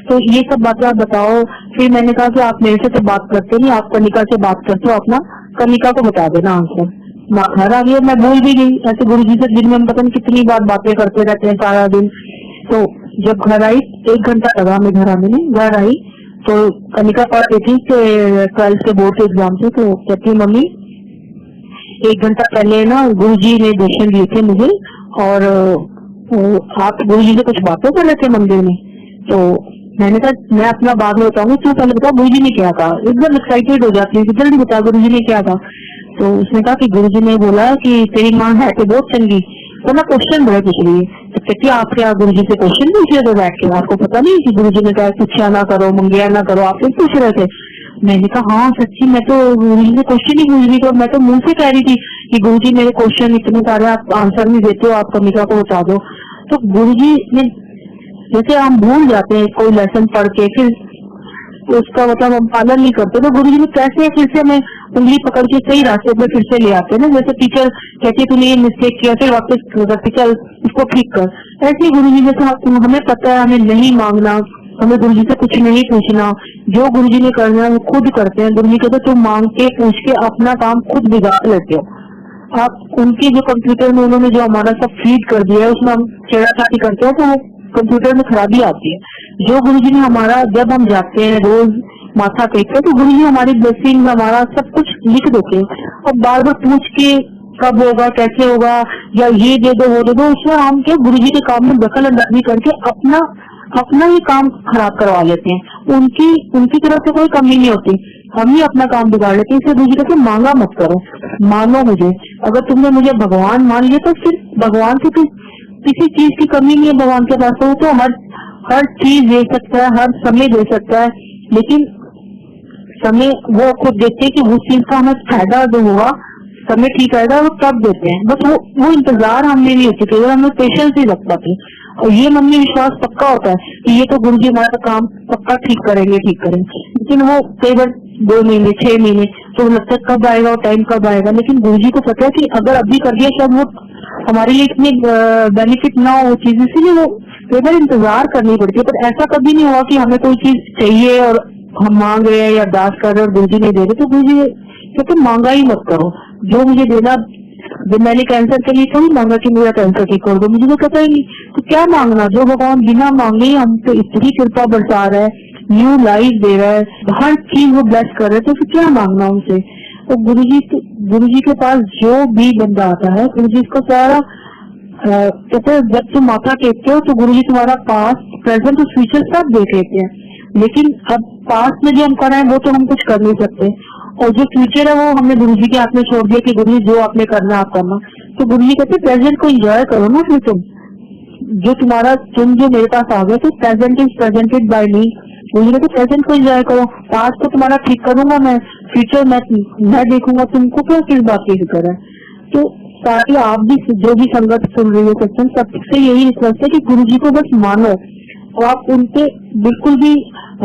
तो ये सब बातें आप बताओ। फिर मैंने कहा कि आप मेरे से तो बात करते नहीं, आप कनिका से बात करते हो, अपना कनिका को बता देना आंसर। घर आ गया, मैं भूल भी गई। ऐसे गुरुजी से दिन में हम पता नहीं कितनी बार बातें करते रहते हैं सारा दिन। तो जब घर आई 1 घंटा लगा मैं घर आने में। घर आई तो कनिका पढ़ रही थी कि 12th के बोर्ड के एग्जाम थे। तो कहती मम्मी 1 घंटा पहले ना गुरुजी ने दर्शन दिए थे मुझे और आप गुरुजी से कुछ बातें कर रहे थे मंदिर में। तो मैंने कहा मैं अपना बाद में बताऊंगी, तू पहले बता गुरुजी ने क्या कहा। एकदम एक्साइटेड हो जाती है कि जल्दी बता गुरुजी ने क्या कहा। तो उसने कहा कि गुरुजी ने बोला कि तेरी माँ है तो बहुत चंगी, तो ना क्वेश्चन बड़े पूछ रही है। तो कहती आप क्या गुरुजी से क्वेश्चन पूछ रहे थे बैठ के, आपको पता नहीं कि गुरुजी ने कहा पूछा ना करो, मंगिया ना करो, आप पूछ रहे थे। मैंने कहा हाँ सच्ची, मैं तो गुरुजी से क्वेश्चन ही पूछ रही थी और मैं तो मुंह से कह रही थी कि गुरुजी मेरे क्वेश्चन इतने सारे आप आंसर नहीं देते हो, आप कनिका को बता दो। तो गुरुजी ने, जैसे हम भूल जाते हैं कोई लेसन पढ़ के फिर उसका मतलब हम पालन नहीं करते, तो गुरुजी ने कैसे फिर से हमें उंगली पकड़ के सही रास्ते पे फिर से ले आते हैं ना। जैसे टीचर कहते तूने ये मिस्टेक किया, फिर वापस करते चल इसको ठीक कर। ऐसे ही गुरुजी जैसे हमें पता है हमें नहीं मांगना, हमें गुरुजी से कुछ नहीं पूछना, जो गुरुजी ने करना है वो खुद करते हैं। गुरुजी कहते तुम मांग के पूछ के अपना काम खुद बिगाड़ लेते हो। आप उनके जो कंप्यूटर में उन्होंने जो हमारा सब फीड कर दिया है उसमें हम छेड़ाछाड़ी करते हैं तो वो कंप्यूटर में खराबी आती है। जो गुरुजी ने हमारा, जब हम जाते हैं रोज माथा टेकते हैं तो गुरुजी हमारी ब्लेसिंग हमारा सब कुछ लिख देते हैं, और बार बार पूछ के कब होगा कैसे होगा या ये दे दो वो दे दो, उसमें हम क्या गुरुजी के काम में दखल अंदाजी करके अपना ही काम खराब करवा लेते हैं। उनकी तरफ से कोई कमी नहीं होती, हम ही अपना काम बिगाड़ लेते हैं। इसलिए गुरुजी कहते मांगा मत करो, मानो मुझे। अगर तुमने मुझे भगवान मान लिया तो फिर भगवान से किसी चीज की कमी नहीं है भगवान के पास। तो हर चीज दे सकता है, हर समय दे सकता है, लेकिन समय वो खुद देखते हैं कि उस चीज का हमें फायदा जो होगा, समय ठीक आएगा वो तब देते हैं। बस वो इंतजार हमने नहीं होती, केवल हमें पेशेंस ही रख पाते। और ये मन में विश्वास पक्का होता है कि ये तो गुरुजी हमारा काम पक्का ठीक करेंगे। लेकिन वो कई बार 2 महीने 6 महीने तो लगता है कब आएगा और टाइम कब आएगा। लेकिन गुरुजी को पता है कि अगर अभी कर दिया शायद वो हमारे लिए इतनी बेनिफिट ना हो चीज, इसीलिए वो कई बार इंतजार करनी पड़ती है। पर ऐसा कभी नहीं हुआ कि हमें कोई चीज चाहिए और हम मांग रहे हैं या अरदास कर रहे हैं और गुरुजी नहीं दे रहे। तो गुरुजी कहते मांगा ही मत करो, जो मुझे देना। जब मैंने कैंसर के लिए थोड़ी मांगा कि मेरा कैंसर ठीक कर दो, मुझे तो पता ही नहीं, तो क्या मांगना। जो भगवान बिना मांगे हम पे इतनी कृपा बरसा रहा है, न्यू लाइफ दे रहा है, हर चीज वो ब्लेस कर रहे, तो फिर क्या मांगना उनसे। तो गुरुजी के पास जो भी बंदा आता है गुरुजी इसको सारा कहते हैं, जब तुम माथा टेकते हो तो गुरुजी तुम्हारा पास्ट प्रेजेंट और फ्यूचर सब देख लेते हैं। लेकिन अब पास्ट में जो हम कर रहे हैं वो तो हम कुछ कर नहीं सकते, और जो फ्यूचर है वो हमने गुरुजी के हाथ में छोड़ दिया कि गुरुजी जो आपने करना आप करना। तो गुरुजी कहते प्रेजेंट को एंजॉय करो ना। फिर तुम जो मेरे पास आ गए तो प्रेजेंट इज प्रेजेंटेड बाय मी, गुरुजी को प्रेजेंट को एंजॉय करो, पास्ट को तुम्हारा ठीक करूंगा मैं, फ्यूचर मैं देखूंगा, तुमको क्या किस बात की फिक्र है। तो ताकि आप भी जो भी संगत सुन रही हो सत्संग, सबसे यही रिक्वेस्ट है कि गुरुजी को बस मानो, और आप उनके बिल्कुल भी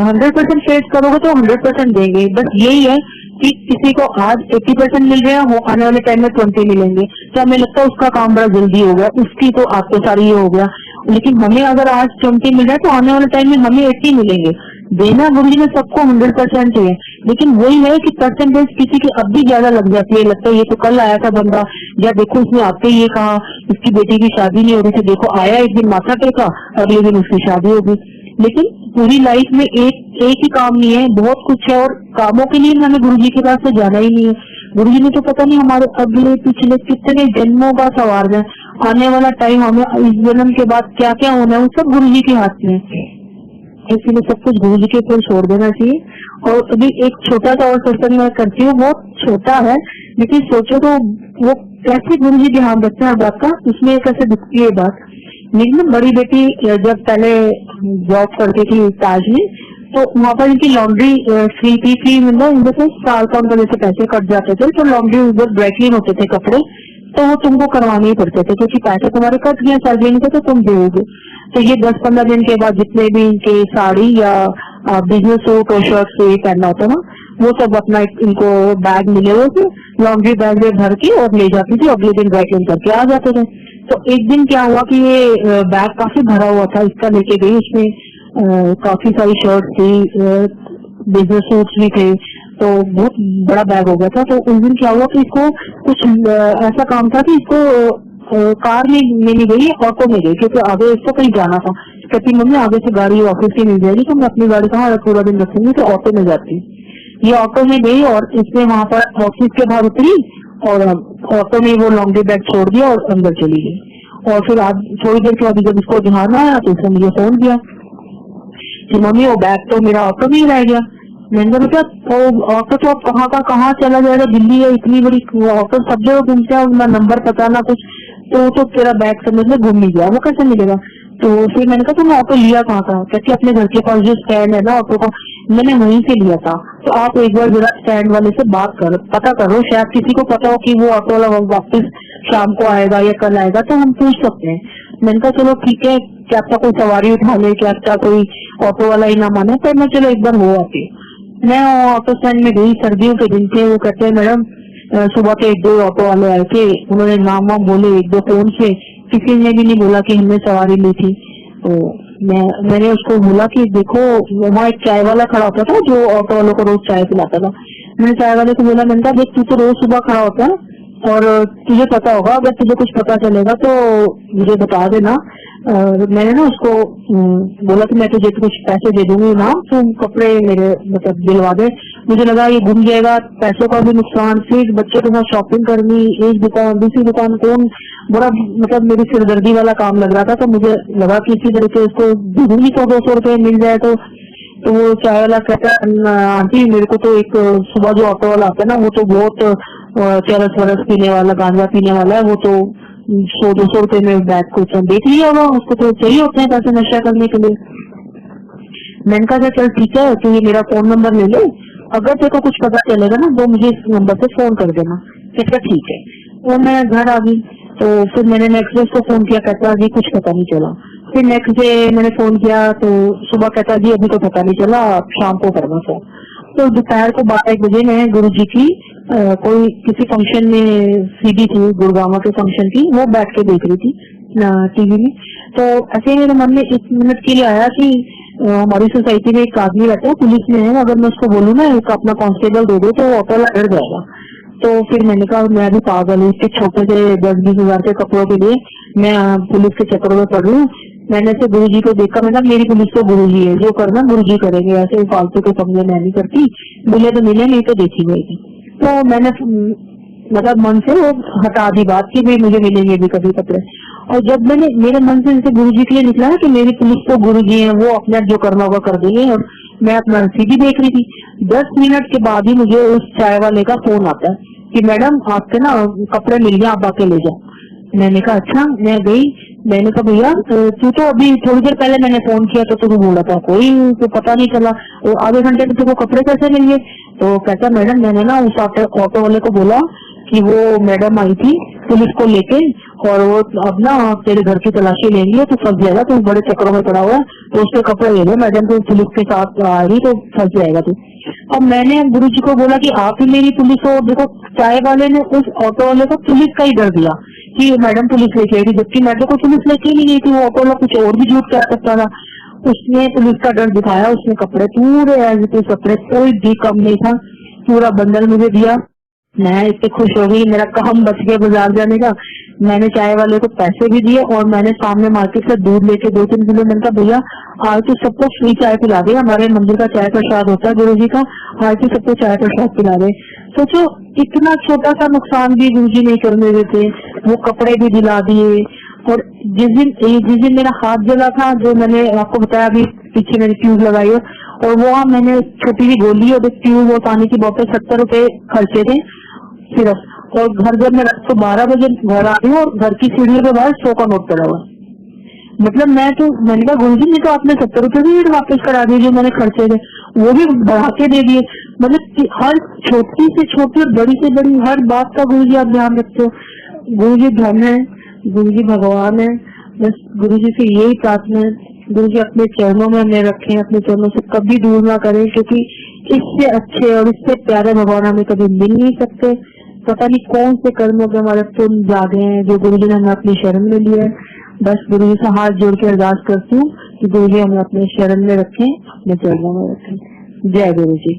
100% फेस करोगे तो 100% देंगे। बस यही है कि किसी को आज 80% मिल रहे हैं, आने वाले टाइम में 20 मिलेंगे, तो हमें लगता है उसका काम बड़ा जल्दी हो गया, उसकी तो आपको सारी ये हो गया। लेकिन हमें अगर आज 20 मिल रहा है तो आने वाले टाइम में हमें 80 मिलेंगे। देना गुरुजी ने सबको 100% है, लेकिन वही है कि परसेंटेज किसी की अब भी ज्यादा लग जाती है। लगता है ये तो कल आया था बंदा, या देखो उसने आते ही ये कहा इसकी बेटी की शादी नहीं हो रही थी, देखो आया एक दिन माथा टेका, अगले दिन उसकी शादी होगी। लेकिन पूरी लाइफ में एक ही काम नहीं है, बहुत कुछ है, और कामों के लिए हमें गुरुजी के पास से जाना ही नहीं है। गुरुजी ने तो पता नहीं हमारे अगले पिछले कितने जन्मों का सवार है, आने वाला टाइम हमें इस जन्म के बाद क्या क्या होना है वो सब गुरुजी के हाथ में है। इसलिए सब कुछ गुरुजी के ऊपर छोड़ देना चाहिए। और अभी एक छोटा सा और सत्संग मैं करती हूँ, बहुत छोटा है लेकिन सोचो तो वो कैसे गुरुजी ध्यान रखते हैं बात का, उसमें कैसे दिखती है बात। मेरी ना बड़ी बेटी जब पहले जॉब करती थी ताज में, तो वहाँ पर इनकी लॉन्ड्री फ्री थी, फ्री मतलब इनके से साल का उनका जैसे पैसे कट जाते थे, तो लॉन्ड्री उधर ड्राई क्लीन होते थे कपड़े, तो वो तुमको करवाने ही पड़ते थे क्योंकि पैसे तुम्हारे कट गए सैलरी के, तो तुम दोगे। तो ये 10-15 दिन के बाद जितने भी इनके साड़ी या बिजनेस सूट और शर्ट से पहनना होता ना, वो सब अपना इनको बैग मिले हुए थे, लॉन्ड्री बैग में भर के और ले जाती थी, अगले दिन ड्राई क्लीन करके आ जाते थे। तो एक दिन क्या हुआ कि ये बैग काफी भरा हुआ था, इसका लेके गई, उसमें काफी सारी शर्ट थी, बिजनेस सूट्स भी थे, तो बहुत बड़ा बैग हो गया था। तो उस दिन क्या हुआ कि इसको कुछ ऐसा काम था कि इसको कार में नहीं गई, ऑटो में गई, क्योंकि आगे इसको कहीं जाना था। कहती मम्मी आगे से गाड़ी ऑफिस की मिल जाएगी तो मैं अपनी गाड़ी कहाँ पूरा दिन रखूंगी, तो ऑटो में जाती। ये ऑटो में गई और इसने वहां पर ऑफिस के बाहर उतरी और ऑटो में वो लॉन्ड्री बैग छोड़ दिया और अंदर चली गई। और फिर आज थोड़ी देर के बाद जब इसको ध्यान आया तो उसने मुझे फोन किया कि मम्मी वो बैग तो मेरा ऑटो में ही रह गया। मैंने बेटा तो ऑटो तो कहाँ का कहाँ चला जाएगा, दिल्ली है इतनी बड़ी ऑटो सब जगह घूमते हैं, ना नंबर पता ना कुछ, तो तेरा बैग समझ में घूम नहीं गया, वो कैसे मिलेगा। तो फिर मैंने कहा तुमने ऑटो लिया कहाँ था, कहती अपने घर के पास जो स्टैंड है ना ऑटो का, मैंने वहीं से लिया था। तो आप एक बार जरा स्टैंड वाले से बात करो, पता करो, शायद किसी को पता हो कि वो ऑटो वाला वापस शाम को आएगा या कल आएगा, तो हम पूछ सकते हैं। मैंने कहा चलो ठीक है, क्या आपका कोई सवारी उठा ले, क्या आपका कोई ऑटो वाला ही ना माने, तो मैं चलो एक बार हो आती। मैं ऑटो स्टैंड में गई, सर्दियों के दिन थे। वो कहते हैं मैडम सुबह के 1-2 ऑटो वाले आए थे, उन्होंने नाम वाम बोले 1-2 फोन से, किसी ने भी नहीं बोला कि हमने सवारी ली थी। तो मैंने उसको बोला कि देखो वहाँ एक चाय वाला खड़ा होता था जो ऑटो वालों को रोज चाय पिलाता था। मैंने चाय वाले को बोला, मैंने कहा देख तू तो रोज सुबह खड़ा होता है और तुझे पता होगा, अगर तुझे कुछ पता चलेगा तो मुझे बता देना। मैंने ना उसको बोला कि मैं तुझे कुछ पैसे दे दूंगी ना, तुम कपड़े मेरे मतलब दिलवा दे। मुझे लगा ये घूम जाएगा, पैसों का भी नुकसान, फिर बच्चों के साथ शॉपिंग करनी, एक दुकान दूसरी दुकान, कौन बड़ा मतलब मेरी सिरदर्दी वाला काम लग रहा था। तो मुझे लगा कि इसी तरह से उसको दे दूंगी, 100-200 रुपए मिल जाए। तो वो चाय वाला कहता है आंटी मेरे को तो एक सुबह जो ऑटो वाला आता है ना, वो तो बहुत चरस वरस पीने वाला, गांजा पीने वाला है, वो तो 100-200 रुपए में बैग को देख लिया होगा, उसको तो चाहिए होते हैं पैसे नशा करने के लिए। मैंने कहा चल ठीक है, तो ये मेरा फोन नंबर ले ले, अगर तेरे को कुछ पता चलेगा ना तो मुझे इस नंबर पे फोन कर देना। कहता ठीक है। तो मैं घर आ गई, तो फिर मैंने नेक्स्ट डे उसको फोन किया, कहता जी कुछ पता नहीं चला। फिर नेक्स्ट डे मैंने फोन किया तो सुबह कहता जी अभी तो पता नहीं चला, शाम को करना फोन। तो दोपहर को 12-1 बजे मैं गुरुजी की कोई किसी फंक्शन में सीडी थी, गुड़गांव के फंक्शन की, वो बैठ के देख रही थी टीवी में। तो ऐसे मेरे मन में 1 मिनट के लिए आया कि हमारी सोसाइटी में एक आदमी रहता है, पुलिस में है, अगर मैं उसको बोलूँ ना एक अपना कांस्टेबल दे दो तो ऑटो वाला डर जाएगा। तो फिर मैंने कहा मैं भी पागल हूँ, इसके छोटे से 10-20 हजार के कपड़ों के लिए मैं पुलिस के चक्कर में पड़ रही हूँ। मैंने से गुरुजी को देखा, मैंने मेरी पुलिस तो गुरुजी है, जो करना गुरुजी करेंगे, ऐसे फालतू के कमरे मैं नहीं करती, मिले तो मिले नहीं तो देखी जाएगी। तो मैंने मतलब मन से वो हटा दी बात कि भाई मुझे मिलेंगे भी कभी कपड़े। और जब मैंने मेरे मन से जैसे गुरुजी के लिए निकला है कि मेरी पुलिस तो गुरुजी है, वो अपने जो करना होगा कर देंगे, और मैं अपना सीधी देख रही थी। 10 मिनट के बाद ही मुझे उस चाय वाले का फोन आता है कि मैडम आपके ना कपड़े मिल गए, आप आके ले जाओ। मैंने कहा अच्छा। मैं गई, मैंने कहा भैया तू तो अभी थोड़ी देर पहले मैंने फोन किया तो तुझे बोला था कोई तो पता नहीं चला, तो आधे घंटे में तुमको कपड़े कैसे मिल गए? तो कहता मैडम मैंने ना उस ऑटो वाले को बोला कि वो मैडम आई थी पुलिस को लेके और वो अब ना तेरे घर की तलाशी लेंगे तो फंस जाएगा, तू बड़े चक्करों में पड़ा हुआ है, तो उसके कपड़े ले लो, मैडम तो पुलिस के साथ आ रही तो फंस जाएगा तू। अब मैंने गुरुजी को बोला कि आप ही मेरी पुलिस हो। देखो चाय वाले ने उस ऑटो वाले को पुलिस का ही डर दिया कि मैडम पुलिस लेके आई थी, जबकि मैडम को पुलिस लेके ही नहीं गई थी, वो ऑटो वाला कुछ और भी झूठ कह सकता था। उसने पुलिस का डर दिखाया, उसने कपड़े पूरे एज इट इज कपड़े कोई भी कम नहीं था, पूरा बंडल मुझे दिया। मैं इतनी खुश हो गई, मेरा काम बच गया बाजार जाने का। मैंने चाय वाले को पैसे भी दिए और मैंने सामने मार्केट से दूध लेके 2-3 किलो, मैंने कहा भैया आज तो सबको फ्री चाय पिला दे, हमारे मंदिर का चाय प्रसाद होता है गुरुजी का, आज तो सबको चाय प्रसाद पिला दे। सोचो इतना छोटा सा नुकसान भी गुरुजी नहीं करने देते, वो कपड़े भी दिला दिए। और जिस दिन मेरा हाथ जला था, जो मैंने आपको बताया अभी पीछे मेरी ट्यूब लगाई है, और वो मैंने छोटी सी गोली और एक ट्यूब और पानी की बोतल 70 रुपए खर्चे थे सिर्फ, और घर जब मैं रात को 12 बजे घर आई हूँ और घर की सीढ़ियों के बाहर 100 का नोट पड़ा हुआ। मतलब मैंने कहा गुरुजी ने तो आपने 70 रुपए भी वापस करा दिए जो मैंने खर्चे थे, वो भी बढ़ा के दे दिए। मतलब हर छोटी से छोटी और बड़ी से बड़ी हर बात का गुरुजी आप ध्यान रखते हो। गुरुजी धन है, गुरुजी भगवान है, बस गुरुजी से यही प्रार्थना है, गुरुजी अपने चरणों में हमें रखें, अपने चरणों से कभी दूर ना करें, क्योंकि इससे अच्छे और इससे प्यारे भगवान हमें कभी मिल नहीं सकते। पता नहीं कौन से कर्मों के हमारे पुण्य जागे हैं जो गुरुजी ने हमें अपनी शरण में लिया है। बस गुरुजी से हाथ जोड़ के अरदास करती हूँ कि गुरुजी हमें अपने शरण में रखें, अपने चरणों में रखें। जय गुरुजी।